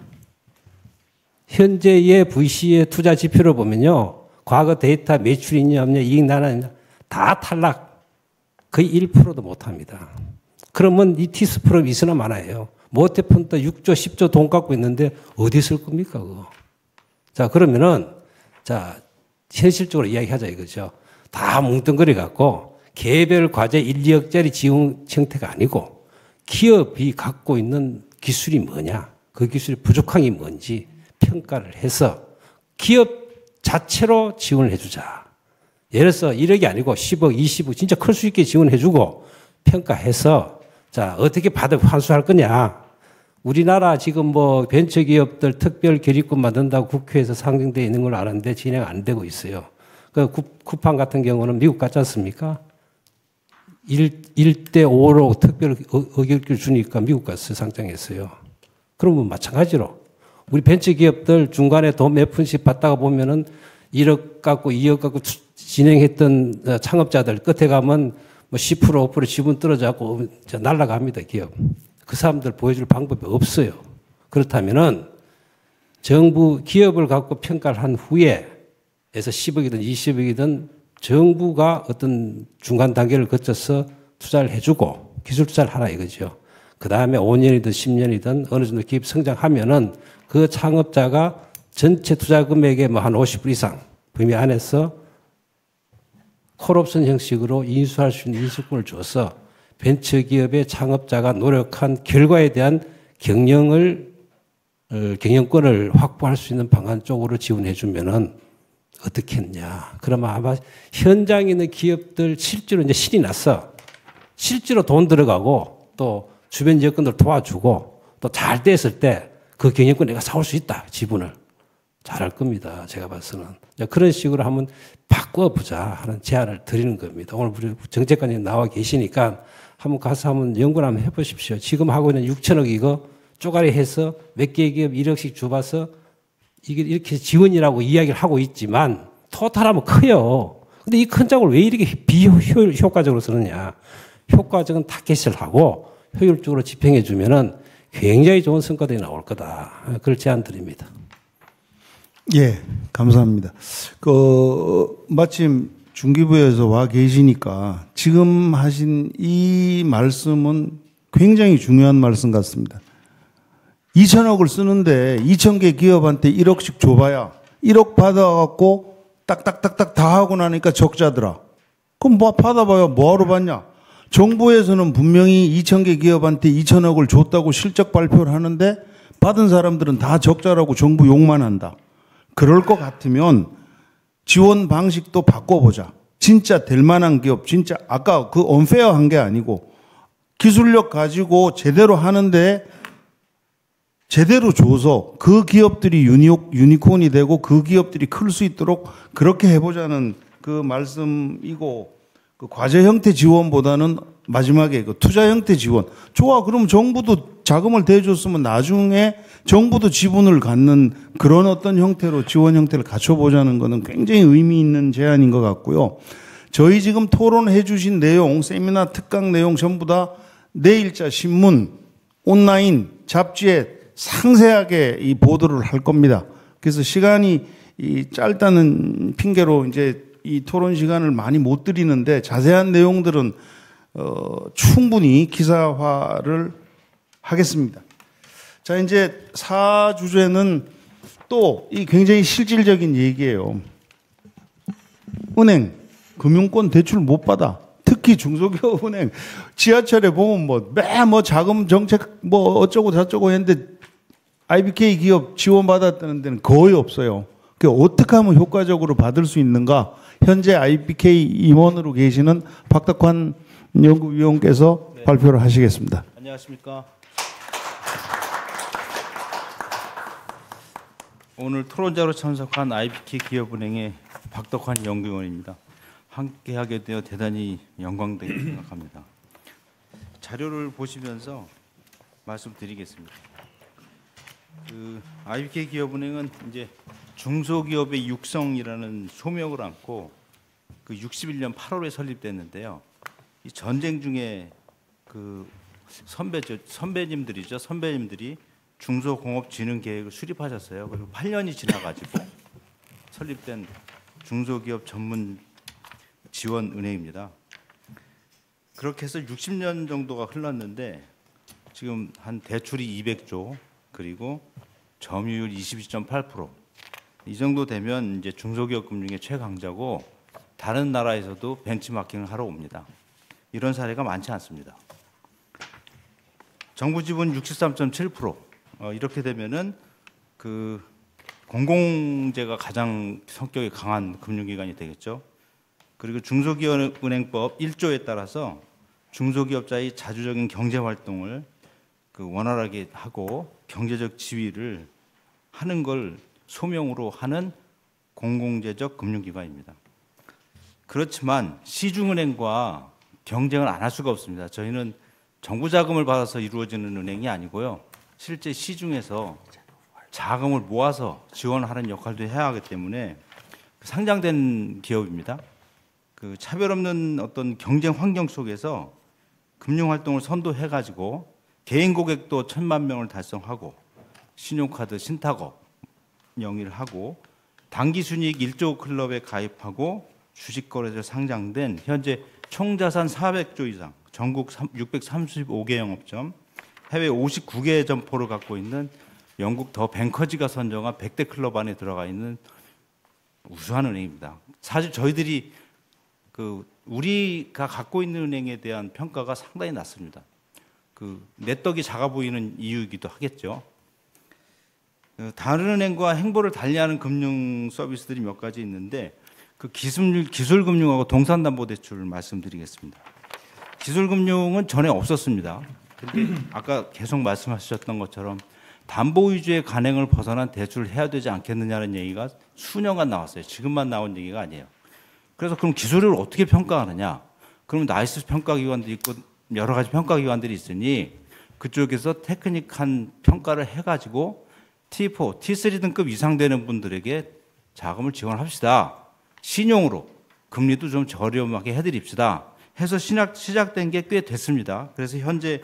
현재의 VC의 투자 지표를 보면요. 과거 데이터 매출이 있냐 없냐 이익 나느냐 다 탈락. 거의 1%도 못합니다. 그러면 이 티스 프로그램이 있으나 마나요. 모태 펀드 6조 10조 돈 갖고 있는데 어디 쓸 겁니까 그거. 자 그러면은 자 현실적으로 이야기하자 이거죠. 다 뭉뚱그려 갖고 개별 과제 1, 2억짜리 지원 형태가 아니고 기업이 갖고 있는 기술이 뭐냐, 그 기술이 부족함이 뭔지 평가를 해서 기업 자체로 지원을 해주자. 예를 들어서 1억이 아니고 10억, 20억 진짜 클 수 있게 지원해주고 평가해서 자 어떻게 받아 환수할 거냐. 우리나라 지금 뭐 벤처기업들 특별 결의권 만든다고 국회에서 상정되어 있는 걸로 아는데 진행 안 되고 있어요. 그 쿠팡 같은 경우는 미국 같지 않습니까? 1대 5로 특별 의결권을 주니까 미국 가서 상장했어요. 그러면 마찬가지로 우리 벤처기업들 중간에 돈 몇 푼씩 받다가 보면은 1억 갖고 2억 갖고 진행했던 창업자들 끝에 가면 뭐 10% 5% 지분 떨어져갖고 날아갑니다, 기업. 그 사람들 보여줄 방법이 없어요. 그렇다면은 정부 기업을 갖고 평가를 한 후에 에서 10억이든 20억이든 정부가 어떤 중간 단계를 거쳐서 투자를 해주고 기술 투자를 하라 이거죠. 그 다음에 5년이든 10년이든 어느 정도 기업 성장하면은 그 창업자가 전체 투자 금액의 뭐 한 50% 이상 범위 안에서 콜옵션 형식으로 인수할 수 있는 인수권을 줘서 벤처기업의 창업자가 노력한 결과에 대한 경영권을 확보할 수 있는 방안 쪽으로 지원해 주면은 어떻게 했냐. 그러면 아마 현장에 있는 기업들 실제로 이제 신이 났어. 실제로 돈 들어가고 또 주변 여건들 도와주고 또 잘 됐을 때 그 경영권 내가 사올 수 있다. 지분을. 잘할 겁니다. 제가 봐서는. 그런 식으로 한번 바꿔보자 하는 제안을 드리는 겁니다. 오늘 우리 정책관님 나와 계시니까 한번 가서 한번 연구를 한번 해보십시오. 지금 하고 있는 6천억 이거 쪼가리 해서 몇 개 기업 1억씩 줘봐서 이게 이렇게 지원이라고 이야기를 하고 있지만 토탈하면 커요. 근데 이 큰 짝을 왜 이렇게 비효과적으로 쓰느냐. 효과적인 타겟을 하고 효율적으로 집행해 주면은 굉장히 좋은 성과들이 나올 거다. 그걸 제안 드립니다. 예, 감사합니다. 마침 중기부에서 와 계시니까 지금 하신 이 말씀은 굉장히 중요한 말씀 같습니다. 2천억을 쓰는데 2,000개 기업한테 1억씩 줘봐야 1억 받아갖고 딱딱딱딱 다 하고 나니까 적자더라. 그럼 뭐 받아봐야 뭐하러 받냐? 정부에서는 분명히 2,000개 기업한테 2천억을 줬다고 실적 발표를 하는데 받은 사람들은 다 적자라고 정부 욕만 한다. 그럴 것 같으면 지원 방식도 바꿔보자. 진짜 될 만한 기업, 진짜 아까 그 언페어한 게 아니고 기술력 가지고 제대로 하는데 제대로 줘서 그 기업들이 유니콘이 되고 그 기업들이 클 수 있도록 그렇게 해보자는 그 말씀이고 그 과제 형태 지원보다는 마지막에 그 투자 형태 지원. 좋아. 그럼 정부도 자금을 대줬으면 나중에 정부도 지분을 갖는 그런 어떤 형태로 지원 형태를 갖춰보자는 것은 굉장히 의미 있는 제안인 것 같고요. 저희 지금 토론해 주신 내용, 세미나 특강 내용 전부 다 내일자 신문, 온라인, 잡지에 상세하게 이 보도를 할 겁니다. 그래서 시간이 짧다는 핑계로 이제 이 토론 시간을 많이 못 드리는데 자세한 내용들은 충분히 기사화를 하겠습니다. 자, 이제 4주제는 또 이 굉장히 실질적인 얘기예요. 은행, 금융권 대출 못 받아. 특히 중소기업 은행, 지하철에 보면 뭐 자금 정책 뭐 어쩌고 저쩌고 했는데 IBK 기업 지원받았다는 데는 거의 없어요. 그 어떻게 하면 효과적으로 받을 수 있는가? 현재 IBK 임원으로 계시는 박덕환 연구위원께서 발표를 하시겠습니다. 안녕하십니까. 오늘 토론자로 참석한 IBK 기업은행의 박덕환 연구위원입니다. 함께하게 되어 대단히 영광되게 생각합니다. 자료를 보시면서 말씀드리겠습니다. IBK 기업은행은 이제 중소기업의 육성이라는 소명을 안고 61년 8월에 설립됐는데요. 이 전쟁 중에 선배님들이 중소공업진흥계획을 수립하셨어요. 그리고 8년이 지나가지고 설립된 중소기업 전문 지원은행입니다. 그렇게 해서 60년 정도가 흘렀는데 지금 한 대출이 200조 그리고 점유율 22.8%. 이 정도 되면 이제 중소기업 금융의 최강자고 다른 나라에서도 벤치마킹을 하러 옵니다. 이런 사례가 많지 않습니다. 정부 지분 63.7%. 이렇게 되면은 그 공공재가 가장 성격이 강한 금융기관이 되겠죠. 그리고 중소기업은행법 1조에 따라서 중소기업자의 자주적인 경제 활동을 그 원활하게 하고 경제적 지위를 하는 걸 소명으로 하는 공공재적 금융기관입니다. 그렇지만 시중은행과 경쟁을 안 할 수가 없습니다. 저희는 정부 자금을 받아서 이루어지는 은행이 아니고요. 실제 시중에서 자금을 모아서 지원하는 역할도 해야 하기 때문에 상장된 기업입니다. 그 차별 없는 어떤 경쟁 환경 속에서 금융 활동을 선도해 가지고 개인 고객도 1,000만 명을 달성하고 신용카드 신탁업 영위를 하고 단기 순이익 1조 클럽에 가입하고 주식 거래소 상장된 현재 총 자산 400조 이상, 전국 635개 영업점, 해외 59개 점포를 갖고 있는 영국 더 뱅커지가 선정한 100대 클럽 안에 들어가 있는 우수한 은행입니다. 사실 저희들이 우리가 갖고 있는 은행에 대한 평가가 상당히 낮습니다. 내 떡이 작아 보이는 이유이기도 하겠죠. 다른 은행과 행보를 달리하는 금융 서비스들이 몇 가지 있는데 그 기술금융하고 동산담보대출 말씀드리겠습니다. 기술금융은 전에 없었습니다. 근데 아까 계속 말씀하셨던 것처럼 담보 위주의 간행을 벗어난 대출을 해야 되지 않겠느냐는 얘기가 수년간 나왔어요. 지금만 나온 얘기가 아니에요. 그래서 그럼 기술을 어떻게 평가하느냐? 그러면 나이스 평가기관도 있고 여러 가지 평가기관들이 있으니 그쪽에서 테크닉한 평가를 해가지고 T4, T3 등급 이상 되는 분들에게 자금을 지원합시다. 신용으로 금리도 좀 저렴하게 해드립시다. 해서 시작된 게 꽤 됐습니다. 그래서 현재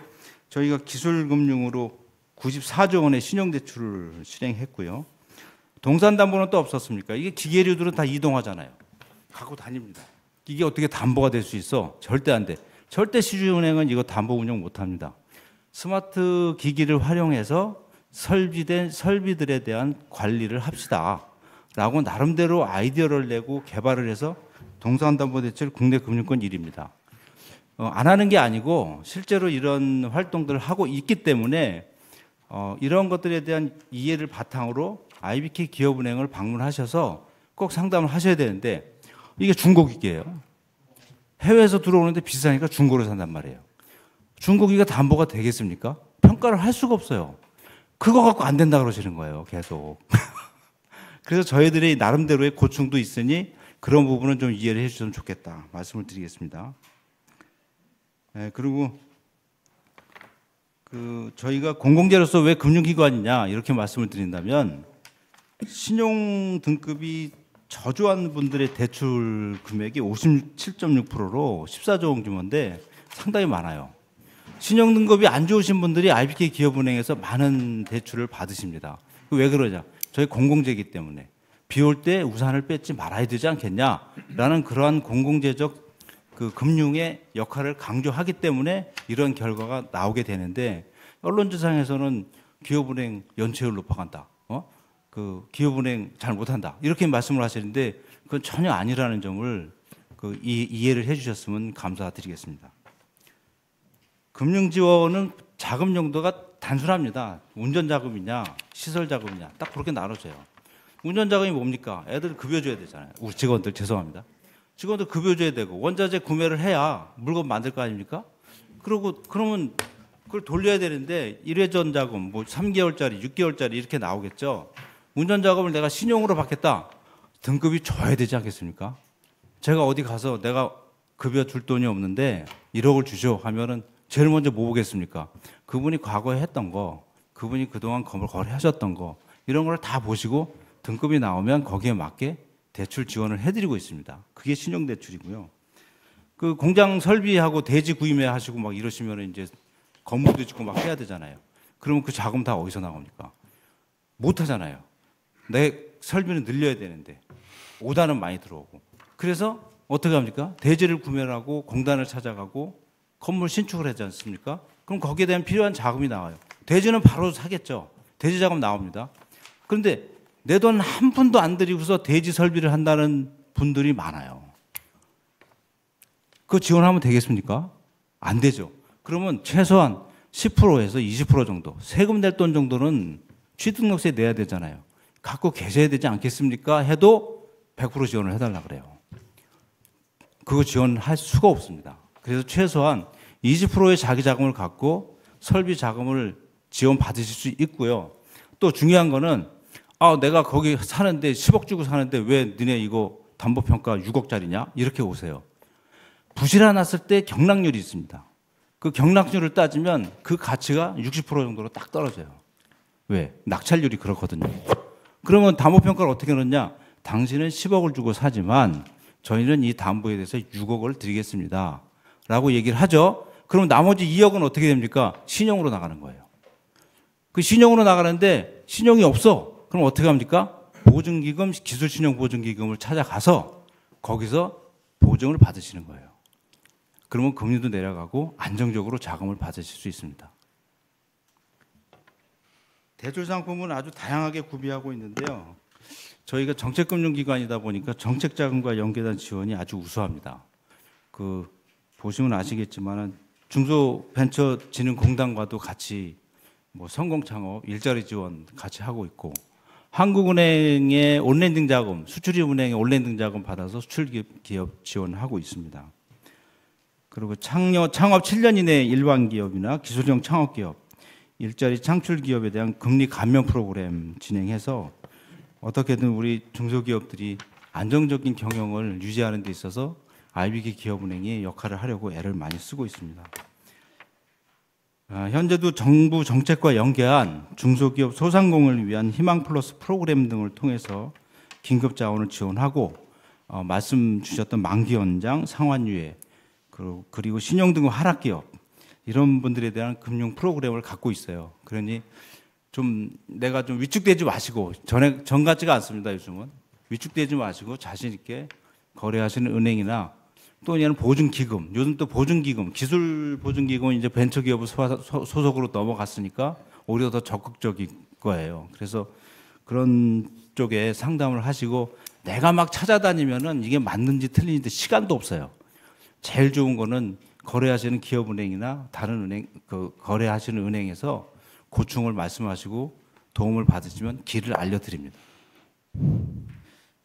저희가 기술금융으로 94조 원의 신용대출을 실행했고요. 동산담보는 또 없었습니까? 이게 기계류들은 다 이동하잖아요. 갖고 다닙니다. 이게 어떻게 담보가 될 수 있어? 절대 안 돼. 절대 시중은행은 이거 담보 운영 못합니다. 스마트 기기를 활용해서 설비된 설비들에 대한 관리를 합시다. 라고 나름대로 아이디어를 내고 개발을 해서 동산담보대출 국내 금융권 1위입니다. 안 하는 게 아니고 실제로 이런 활동들을 하고 있기 때문에 이런 것들에 대한 이해를 바탕으로 IBK 기업은행을 방문하셔서 꼭 상담을 하셔야 되는데 이게 중고기계예요. 해외에서 들어오는데 비싸니까 중고로 산단 말이에요. 중고기가 담보가 되겠습니까? 평가를 할 수가 없어요. 그거 갖고 안 된다 그러시는 거예요. 계속. 그래서 저희들이 나름대로의 고충도 있으니 그런 부분은 좀 이해를 해주셨으면 좋겠다 말씀을 드리겠습니다. 네, 그리고 저희가 공공재로서 왜 금융기관이냐 이렇게 말씀을 드린다면 신용 등급이 저조한 분들의 대출 금액이 57.6%로 14조 원 규모인데 상당히 많아요. 신용 등급이 안 좋으신 분들이 IBK 기업은행에서 많은 대출을 받으십니다. 왜 그러냐? 저희 공공재이기 때문에 비 올 때 우산을 뺏지 말아야 되지 않겠냐라는 그러한 공공재적 금융의 역할을 강조하기 때문에 이런 결과가 나오게 되는데 언론지상에서는 기업은행 연체율 높아간다. 기업은행 잘 못한다. 이렇게 말씀을 하시는데 그건 전혀 아니라는 점을 이해를 해주셨으면 감사드리겠습니다. 금융지원은 자금 용도가 단순합니다. 운전자금이냐 시설자금이냐 딱 그렇게 나눠져요. 운전자금이 뭡니까? 애들 급여 줘야 되잖아요. 우리 직원들 죄송합니다. 직원들 급여 줘야 되고 원자재 구매를 해야 물건 만들 거 아닙니까? 그러면 그걸 돌려야 되는데 일회전 자금 뭐 3개월짜리 6개월짜리 이렇게 나오겠죠. 운전자금을 내가 신용으로 받겠다. 등급이 줘야 되지 않겠습니까? 제가 어디 가서 내가 급여 줄 돈이 없는데 1억을 주죠 하면은 제일 먼저 뭐 보겠습니까? 그분이 과거에 했던 거, 그분이 그동안 거래하셨던 거 이런 걸 다 보시고 등급이 나오면 거기에 맞게 대출 지원을 해드리고 있습니다. 그게 신용대출이고요. 그 공장 설비하고 대지 구입해 하시고 막 이러시면 이제 건물도 짓고 막 해야 되잖아요. 그러면 그 자금 다 어디서 나옵니까? 못 하잖아요. 내 설비는 늘려야 되는데 오다는 많이 들어오고. 그래서 어떻게 합니까? 대지를 구매를 하고 공단을 찾아가고 건물 신축을 하지 않습니까? 그럼 거기에 대한 필요한 자금이 나와요. 대지는 바로 사겠죠. 대지 자금 나옵니다. 그런데 내 돈 한 푼도 안 들이고서 대지 설비를 한다는 분들이 많아요. 그거 지원하면 되겠습니까? 안 되죠. 그러면 최소한 10%에서 20% 정도, 세금 낼 돈 정도는 취득세 내야 되잖아요. 갖고 계셔야 되지 않겠습니까? 해도 100% 지원을 해달라 그래요. 그거 지원할 수가 없습니다. 그래서 최소한 20%의 자기 자금을 갖고 설비 자금을 지원 받으실 수 있고요. 또 중요한 거는 내가 거기 사는데 10억 주고 사는데 왜 너네 이거 담보평가 6억짜리냐? 이렇게 오세요. 부실화 났을 때 경락률이 있습니다. 그 경락률을 따지면 그 가치가 60% 정도로 딱 떨어져요. 왜? 낙찰률이 그렇거든요. 그러면 담보평가를 어떻게 넣냐? 당신은 10억을 주고 사지만 저희는 이 담보에 대해서 6억을 드리겠습니다. 라고 얘기를 하죠. 그럼 나머지 2억은 어떻게 됩니까? 신용으로 나가는 거예요. 그 신용으로 나가는데 신용이 없어. 그럼 어떻게 합니까? 보증기금, 기술신용보증기금을 찾아가서 거기서 보증을 받으시는 거예요. 그러면 금리도 내려가고 안정적으로 자금을 받으실 수 있습니다. 대출 상품은 아주 다양하게 구비하고 있는데요. 저희가 정책금융기관이다 보니까 정책자금과 연계된 지원이 아주 우수합니다. 보시면 아시겠지만 중소벤처진흥공단과도 같이 성공창업, 일자리 지원 같이 하고 있고, 한국은행의 온랜딩 자금, 수출입은행의 온랜딩 자금 받아서 수출기업 지원하고 있습니다. 그리고 창업 7년 이내 일반 기업이나 기술형 창업기업, 일자리 창출 기업에 대한 금리 감면 프로그램 진행해서 어떻게든 우리 중소기업들이 안정적인 경영을 유지하는 데 있어서 IBK 기업은행이 역할을 하려고 애를 많이 쓰고 있습니다. 현재도 정부 정책과 연계한 중소기업 소상공인을 위한 희망 플러스 프로그램 등을 통해서 긴급 자원을 지원하고 말씀 주셨던 만기 연장, 상환유예, 그리고 신용등급 하락기업 이런 분들에 대한 금융 프로그램을 갖고 있어요. 그러니 내가 좀 위축되지 마시고 전 같지가 않습니다. 요즘은 위축되지 마시고 자신 있게 거래하시는 은행이나 또 얘는 보증기금, 요즘 또 보증기금, 기술보증기금은 이제 벤처기업을 소속으로 넘어갔으니까 오히려 더 적극적인 거예요. 그래서 그런 쪽에 상담을 하시고 내가 막 찾아다니면은 이게 맞는지 틀린지 시간도 없어요. 제일 좋은 거는 거래하시는 기업은행이나 다른 은행, 거래하시는 은행에서 고충을 말씀하시고 도움을 받으시면 길을 알려드립니다.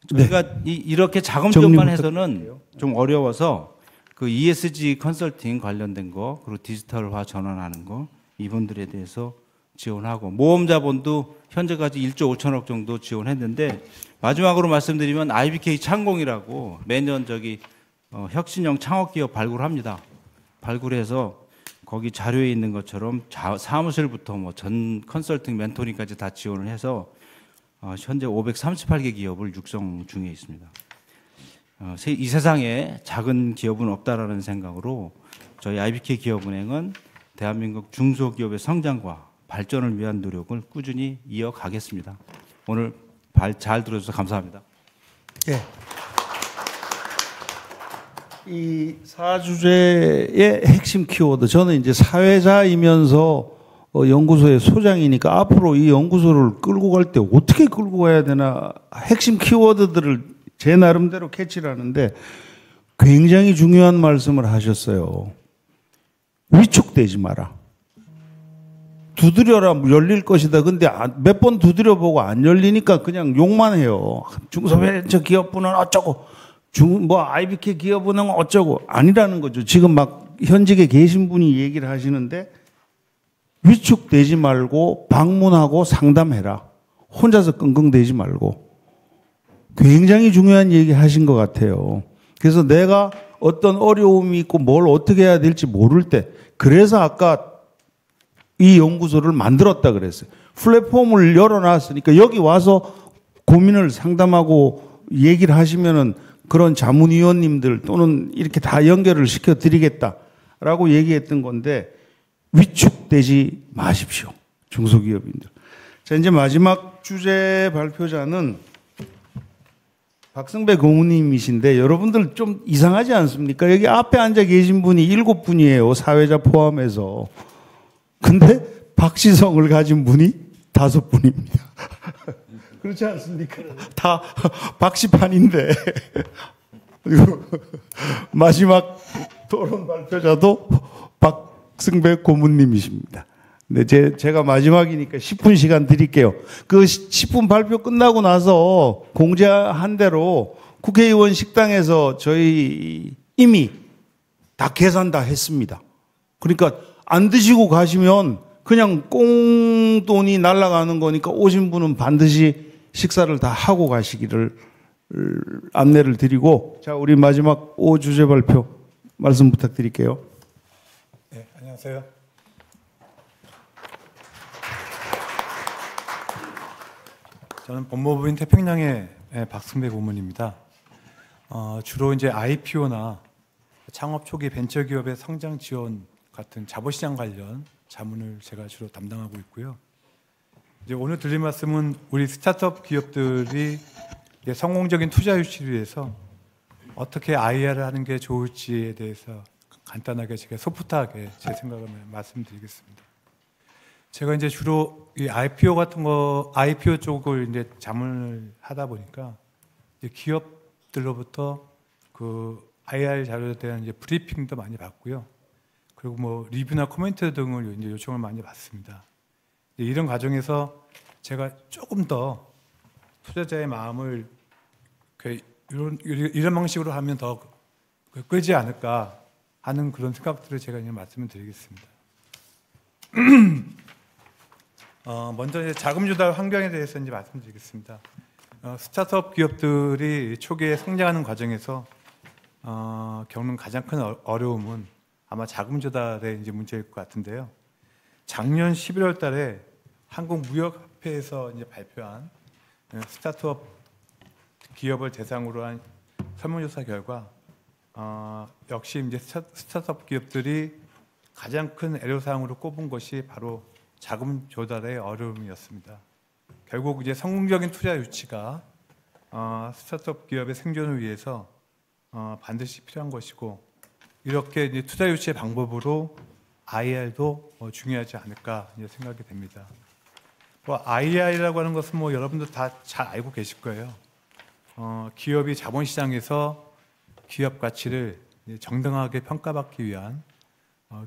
저희가 이렇게 자금 지원만 해서는 좀 어려워서 ESG 컨설팅 관련된 거, 그리고 디지털화 전환하는 거, 이분들에 대해서 지원하고, 모험자본도 현재까지 1조 5천억 정도 지원했는데, 마지막으로 말씀드리면 IBK 창공이라고 매년 혁신형 창업기업 발굴합니다. 발굴해서 거기 자료에 있는 것처럼 사무실부터 전 컨설팅 멘토링까지 다 지원을 해서 현재 538개 기업을 육성 중에 있습니다. 이 세상에 작은 기업은 없다라는 생각으로 저희 IBK 기업은행은 대한민국 중소기업의 성장과 발전을 위한 노력을 꾸준히 이어가겠습니다. 오늘 잘 들어주셔서 감사합니다. 예. 이 사주제의 핵심 키워드, 저는 이제 사회자이면서 연구소의 소장이니까 앞으로 이 연구소를 끌고 갈 때 어떻게 끌고 가야 되나 핵심 키워드들을 제 나름대로 캐치를 하는데 굉장히 중요한 말씀을 하셨어요. 위축되지 마라. 두드려라 열릴 것이다. 근데 몇 번 두드려보고 안 열리니까 그냥 욕만 해요. 중소벤처 기업부는 어쩌고 IBK 기업은행 어쩌고 아니라는 거죠. 지금 막 현직에 계신 분이 얘기를 하시는데 위축되지 말고 방문하고 상담해라. 혼자서 끙끙대지 말고. 굉장히 중요한 얘기 하신 것 같아요. 그래서 내가 어떤 어려움이 있고 뭘 어떻게 해야 될지 모를 때, 그래서 아까 이 연구소를 만들었다 그랬어요. 플랫폼을 열어놨으니까 여기 와서 고민을 상담하고 얘기를 하시면은 그런 자문위원님들 또는 이렇게 다 연결을 시켜드리겠다라고 얘기했던 건데, 위축되지 마십시오. 중소기업인들. 자, 이제 마지막 주제 발표자는 박승배 고문님이신데, 여러분들 좀 이상하지 않습니까? 여기 앞에 앉아 계신 분이 7분이에요. 사회자 포함해서. 근데 박시성을 가진 분이 5분입니다. 그렇지 않습니까? 다 박시판인데. 그리고 마지막 토론 발표자도 박승배 고문님이십니다. 네, 제가 마지막이니까 10분 시간 드릴게요. 그 10분 발표 끝나고 나서 공지한 대로 국회의원 식당에서 저희 이미 다 계산 다 했습니다. 그러니까 안 드시고 가시면 그냥 꽁돈이 날아가는 거니까 오신 분은 반드시 식사를 다 하고 가시기를 안내를 드리고, 자, 우리 마지막 5주제 발표 말씀 부탁드릴게요. 네, 안녕하세요. 저는 법무부인 태평양의 박승배 고문입니다. 주로 이제 IPO나 창업 초기 벤처기업의 성장 지원 같은 자본시장 관련 자문을 제가 주로 담당하고 있고요. 이제 오늘 드릴 말씀은 우리 스타트업 기업들이 성공적인 투자 유치를 위해서 어떻게 IR을 하는 게 좋을지에 대해서 간단하게 제가 소프트하게 제 생각을 말씀드리겠습니다. 제가 이제 주로 이 IPO 같은 거, IPO 쪽을 이제 자문을 하다 보니까 이제 기업들로부터 그 IR 자료에 대한 이제 브리핑도 많이 받고요. 그리고 뭐 리뷰나 코멘트 등을 이제 요청을 많이 받습니다. 이런 과정에서 제가 조금 더 투자자의 마음을 이런 방식으로 하면 더 끌지 않을까 하는 그런 생각들을 제가 이제 말씀을 드리겠습니다. 먼저 이제 자금 조달 환경에 대해서 이제 말씀드리겠습니다. 스타트업 기업들이 초기에 성장하는 과정에서 겪는 가장 큰 어려움은 아마 자금 조달의 이제 문제일 것 같은데요. 작년 11월달에 한국무역협회에서 이제 발표한 스타트업 기업을 대상으로 한 설문조사 결과 역시 이제 스타트업 기업들이 가장 큰 애로사항으로 꼽은 것이 바로 자금 조달의 어려움이었습니다. 결국 이제 성공적인 투자 유치가 스타트업 기업의 생존을 위해서 반드시 필요한 것이고, 이렇게 이제 투자 유치의 방법으로 IR도 중요하지 않을까 이제 생각이 됩니다. IR이라고 하는 것은 뭐 여러분들 다 잘 알고 계실 거예요. 기업이 자본시장에서 기업 가치를 정당하게 평가받기 위한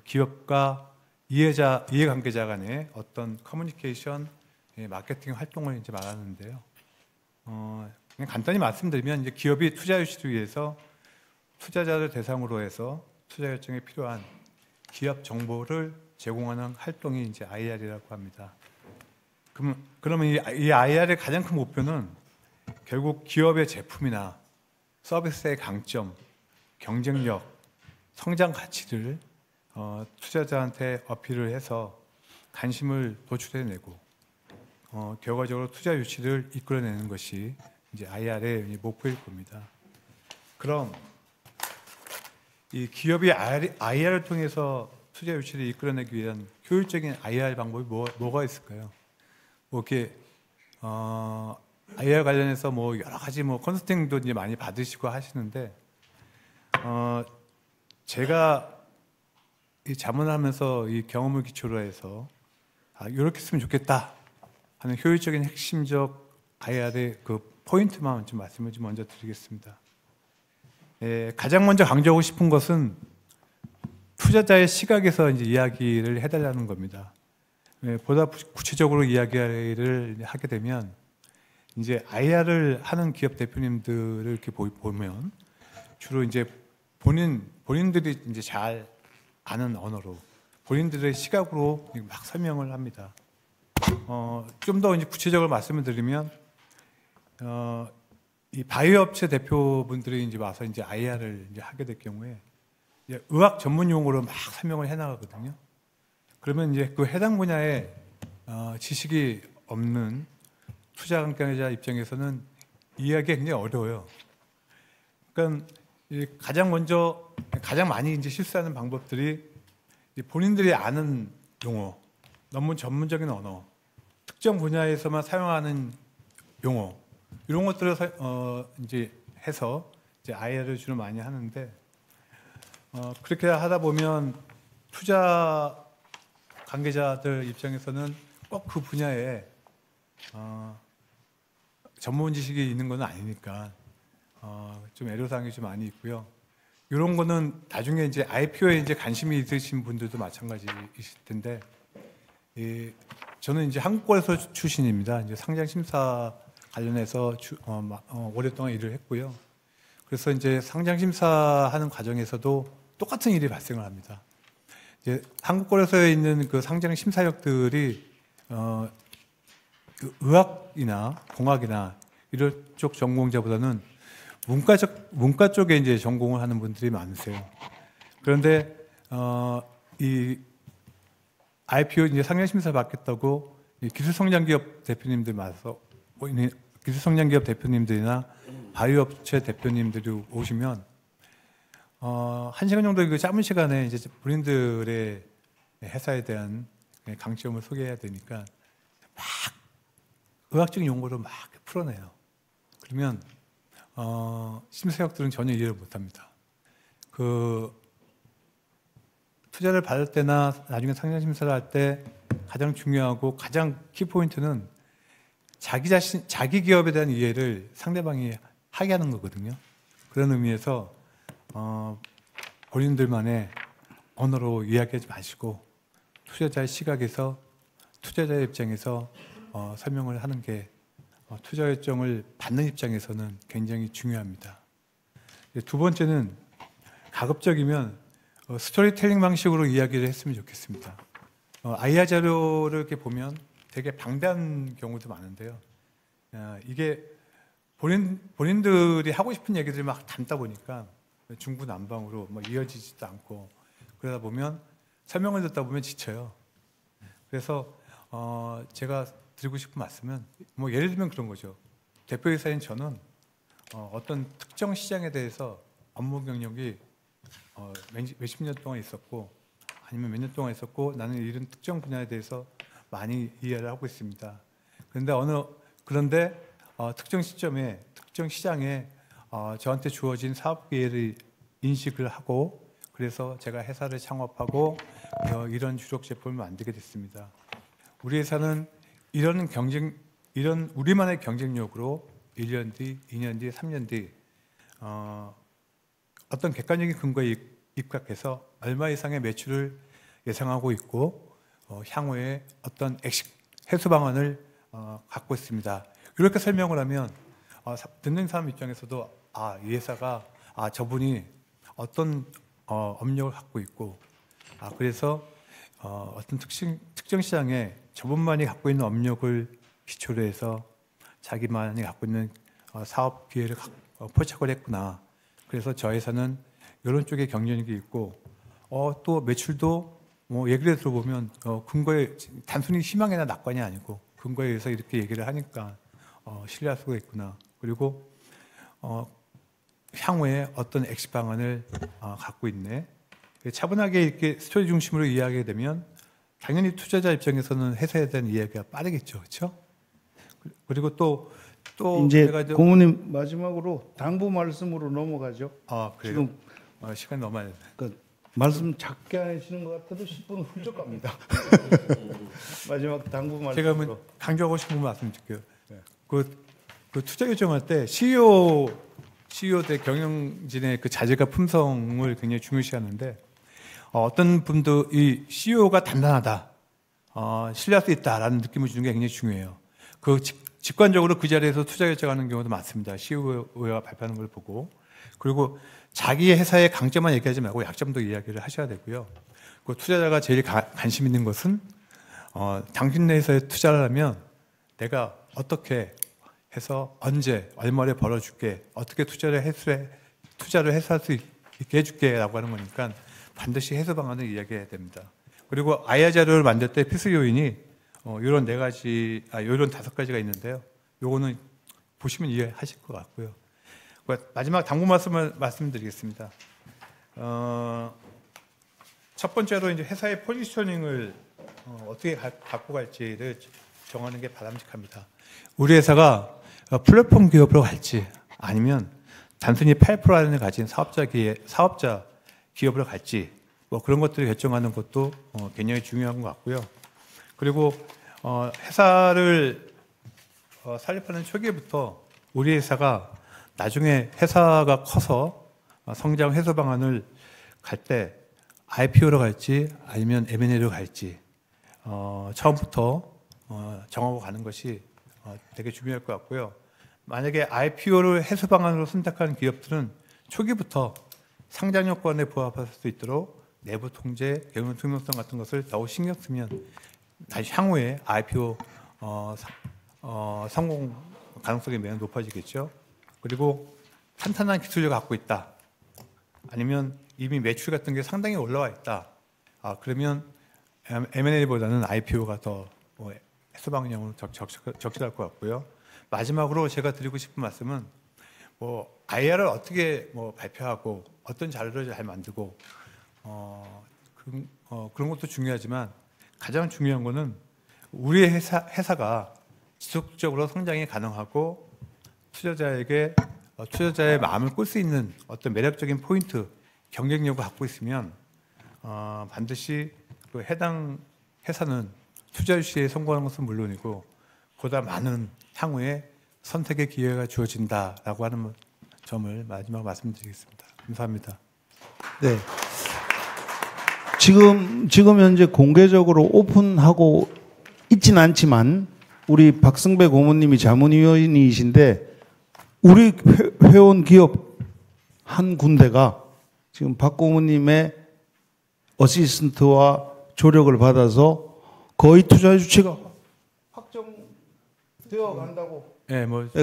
기업과 이해관계자 간의 어떤 커뮤니케이션, 마케팅 활동을 이제 말하는데요. 그냥 간단히 말씀드리면 이제 기업이 투자 유치를 위해서 투자자를 대상으로 해서 투자 결정에 필요한 기업 정보를 제공하는 활동이 이제 IR이라고 합니다. 그러면 이 IR의 가장 큰 목표는 결국 기업의 제품이나 서비스의 강점, 경쟁력, 성장 가치를 투자자한테 어필을 해서 관심을 도출해내고 결과적으로 투자 유치를 이끌어내는 것이 이제 IR의 목표일 겁니다. 그럼 이 기업이 IR을 통해서 투자 유치를 이끌어내기 위한 효율적인 IR 방법이 뭐가 있을까요? 뭐 이렇게 IR 관련해서 뭐 여러 가지 뭐 컨설팅도 이제 많이 받으시고 하시는데 제가 이 자문하면서 이 경험을 기초로 해서 이렇게 했으면 좋겠다 하는 효율적인 핵심적 IR의 그 포인트만 좀 말씀을 좀 먼저 드리겠습니다. 가장 먼저 강조하고 싶은 것은 투자자의 시각에서 이제 이야기를 해달라는 겁니다. 보다 구체적으로 이야기를 하게 되면 이제 IR을 하는 기업 대표님들을 이렇게 보면 주로 이제 본인들이 이제 잘 아는 언어로 본인들의 시각으로 막 설명을 합니다. 좀 더 이제 구체적으로 말씀을 드리면 이 바이오 업체 대표분들이 이제 와서 이제 IR을 이제 하게 될 경우에 이제 의학 전문 용어로 막 설명을 해나가거든요. 그러면 이제 그 해당 분야에 지식이 없는 투자 관계자 입장에서는 이해하기가 굉장히 어려워요. 그러니까 가장 많이 이제 실수하는 방법들이 본인들이 아는 용어, 너무 전문적인 언어, 특정 분야에서만 사용하는 용어 이런 것들을 이제 해서 이제 IR을 주로 많이 하는데 그렇게 하다 보면 투자 관계자들 입장에서는 꼭 그 분야에 전문 지식이 있는 건 아니니까 좀 애로사항이 좀 많이 있고요. 이런 거는 나중에 이제 IPO에 이제 관심이 있으신 분들도 마찬가지이실 텐데, 저는 이제 한국거래소 출신입니다. 이제 상장 심사 관련해서 오랫동안 일을 했고요. 그래서 이제 상장 심사하는 과정에서도 똑같은 일이 발생을 합니다. 이제 한국거래소에 있는 그 상장 심사역들이 그 의학이나 공학이나 이런 쪽 전공자보다는 문과 쪽에 이제 전공을 하는 분들이 많으세요. 그런데 이 IPO 이제 상장 심사 받겠다고 기술성장기업 대표님들 와서 기술성장기업 대표님들이나 바이오업체 대표님들이 오시면 1시간 정도 그 짧은 시간에 이제 본인들의 회사에 대한 강점을 소개해야 되니까 막 의학적인 용어로 막 풀어내요. 그러면 심사역들은 전혀 이해를 못합니다. 그 투자를 받을 때나 나중에 상장 심사를 할 때 가장 중요하고 가장 키포인트는 자기 기업에 대한 이해를 상대방이 하게 하는 거거든요. 그런 의미에서 본인들만의 언어로 이야기하지 마시고 투자자의 시각에서 투자자의 입장에서 설명을 하는 게 투자 결정을 받는 입장에서는 굉장히 중요합니다. 두 번째는 가급적이면 스토리텔링 방식으로 이야기를 했으면 좋겠습니다. IR 자료를 이렇게 보면 되게 방대한 경우도 많은데요. 이게 본인들이 하고 싶은 얘기들을 막 담다 보니까 중구난방으로 뭐 이어지지도 않고 그러다 보면 설명을 듣다 보면 지쳐요. 그래서 제가 드리고 싶은 말씀은 뭐 예를 들면 그런 거죠. 대표이사인 저는 어떤 특정 시장에 대해서 업무 경력이 몇십 년 동안 있었고 아니면 몇 년 동안 있었고 나는 이런 특정 분야에 대해서 많이 이해를 하고 있습니다. 그런데 특정 시점에 특정 시장에 저한테 주어진 사업 기회를 인식을 하고 그래서 제가 회사를 창업하고 이런 주력 제품을 만들게 됐습니다. 우리 회사는 이런 우리만의 경쟁력으로 1년 뒤, 2년 뒤, 3년 뒤 어떤 객관적인 근거에 입각해서 얼마 이상의 매출을 예상하고 있고 향후에 어떤 액식 해소 방안을 갖고 있습니다. 이렇게 설명을 하면 듣는 사람 입장에서도 이 회사가 저분이 어떤 업력을 갖고 있고 그래서 어떤 특정 시장에 저분만이 갖고 있는 업력을 기초로 해서 자기만이 갖고 있는 사업 기회를 포착을 했구나. 그래서 저 회사는 이런 쪽에 경쟁력이 있고 또 매출도 뭐 얘기를 들어보면 근거에 단순히 희망이나 낙관이 아니고 근거에 의해서 이렇게 얘기를 하니까 신뢰할 수가 있구나. 그리고 향후에 어떤 엑시 방안을 갖고 있네. 차분하게 이렇게 스토리 중심으로 이야기하게 되면 당연히 투자자 입장에서는 회사에 대한 이야기가 빠르겠죠, 그렇죠? 그리고 또 이제 고모님 마지막으로 당부 말씀으로 넘어가죠. 그래요? 지금 시간이 너무 많이. 말씀 작게 하시는 것 같아도 10분 훌쩍 갑니다. 마지막 당부 말씀. 제가 강조하고 싶은 말씀 드릴게요. 네. 그 투자 결정할 때 CEO 대 경영진의 그 자질과 품성을 굉장히 중요시하는데 어떤 분도 이 CEO가 단단하다, 신뢰할 수 있다라는 느낌을 주는 게 굉장히 중요해요. 직관적으로 그 자리에서 투자 결정하는 경우도 많습니다. CEO가 발표하는 걸 보고. 그리고 자기 회사의 강점만 얘기하지 말고 약점도 이야기를 하셔야 되고요. 그 투자자가 제일 관심 있는 것은 당신 회사에 투자를 하면 내가 어떻게 해서 언제 얼마를 벌어줄게, 어떻게 투자를 해소할 수 있게 해줄게라고 하는 거니까 반드시 해소 방안을 이야기해야 됩니다. 그리고 IR 자료를 만들 때 필수 요인이 이런 이런 5가지가 있는데요. 요거는 보시면 이해하실 것 같고요. 마지막 당부 말씀드리겠습니다. 첫 번째로 이제 회사의 포지셔닝을 어떻게 갖고 갈지를 정하는 게 바람직합니다. 우리 회사가 플랫폼 기업으로 갈지 아니면 단순히 파이프라인을 가진 사업자 기업으로 갈지 뭐 그런 것들을 결정하는 것도 굉장히 중요한 것 같고요. 그리고 회사를 설립하는 초기부터 우리 회사가 나중에 회사가 커서 성장 회수 방안을 갈 때 IPO로 갈지 아니면 M&A로 갈지 처음부터 정하고 가는 것이 되게 중요할 것 같고요. 만약에 IPO를 해수 방안으로 선택하는 기업들은 초기부터 상장 요건에 부합할 수 있도록 내부 통제, 경영 투명성 같은 것을 더욱 신경 쓰면 다시 향후에 IPO 성공 가능성이 매우 높아지겠죠. 그리고 탄탄한 기술을 갖고 있다. 아니면 이미 매출 같은 게 상당히 올라와 있다. 그러면 M&A보다는 IPO가 더 해수 방향으로 적절할 것 같고요. 마지막으로 제가 드리고 싶은 말씀은 IR을 어떻게 발표하고 어떤 자료를 잘 만들고 그런 것도 중요하지만 가장 중요한 거는 우리 회사가 지속적으로 성장이 가능하고 투자자의 마음을 꿀 수 있는 어떤 매력적인 포인트, 경쟁력을 갖고 있으면 반드시 그 해당 회사는 투자 유치에 성공하는 것은 물론이고 보다 많은 향후에 선택의 기회가 주어진다라고 하는 점을 마지막 말씀드리겠습니다. 감사합니다. 네. 지금 현재 공개적으로 오픈하고 있진 않지만 우리 박승배 고문님이 자문위원이신데 우리 회원 기업 한 군데가 지금 박 고문님의 어시스턴트와 조력을 받아서 거의 투자 유치가 확정되어 간다고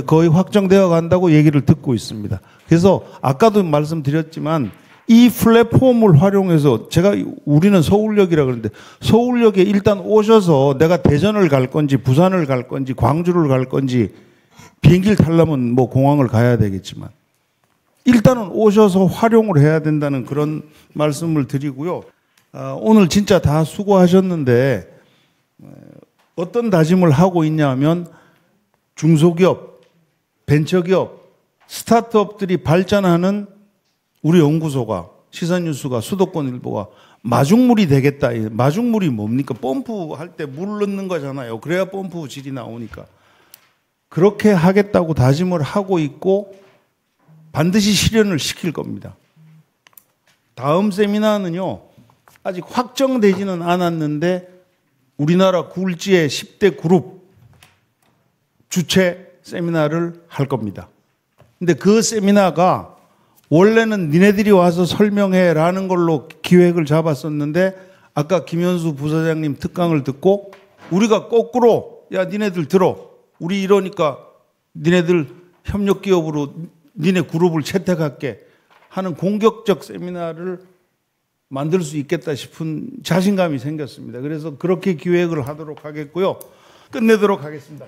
거의 확정되어 간다고 얘기를 듣고 있습니다. 그래서 아까도 말씀드렸지만 이 플랫폼을 활용해서 우리는 서울역이라 그러는데 서울역에 일단 오셔서 내가 대전을 갈 건지 부산을 갈 건지 광주를 갈 건지 비행기를 타려면 공항을 가야 되겠지만 일단은 오셔서 활용을 해야 된다는 그런 말씀을 드리고요. 오늘 진짜 다 수고하셨는데 어떤 다짐을 하고 있냐면 중소기업, 벤처기업, 스타트업들이 발전하는 우리 연구소가 시사뉴스가 수도권일보가 마중물이 되겠다. 마중물이 뭡니까? 펌프 할 때 물 넣는 거잖아요. 그래야 펌프 질이 나오니까. 그렇게 하겠다고 다짐을 하고 있고 반드시 실현을 시킬 겁니다. 다음 세미나는요. 아직 확정되지는 않았는데 우리나라 굴지의 10대 그룹 주최 세미나를 할 겁니다. 근데 그 세미나가 원래는 니네들이 와서 설명해라는 걸로 기획을 잡았었는데 아까 김현수 부사장님 특강을 듣고 우리가 거꾸로 야 니네들 들어. 우리 이러니까 니네들 협력기업으로 니네 그룹을 채택할게 하는 공격적 세미나를 만들 수 있겠다 싶은 자신감이 생겼습니다. 그래서 그렇게 기획을 하도록 하겠고요. 끝내도록 하겠습니다.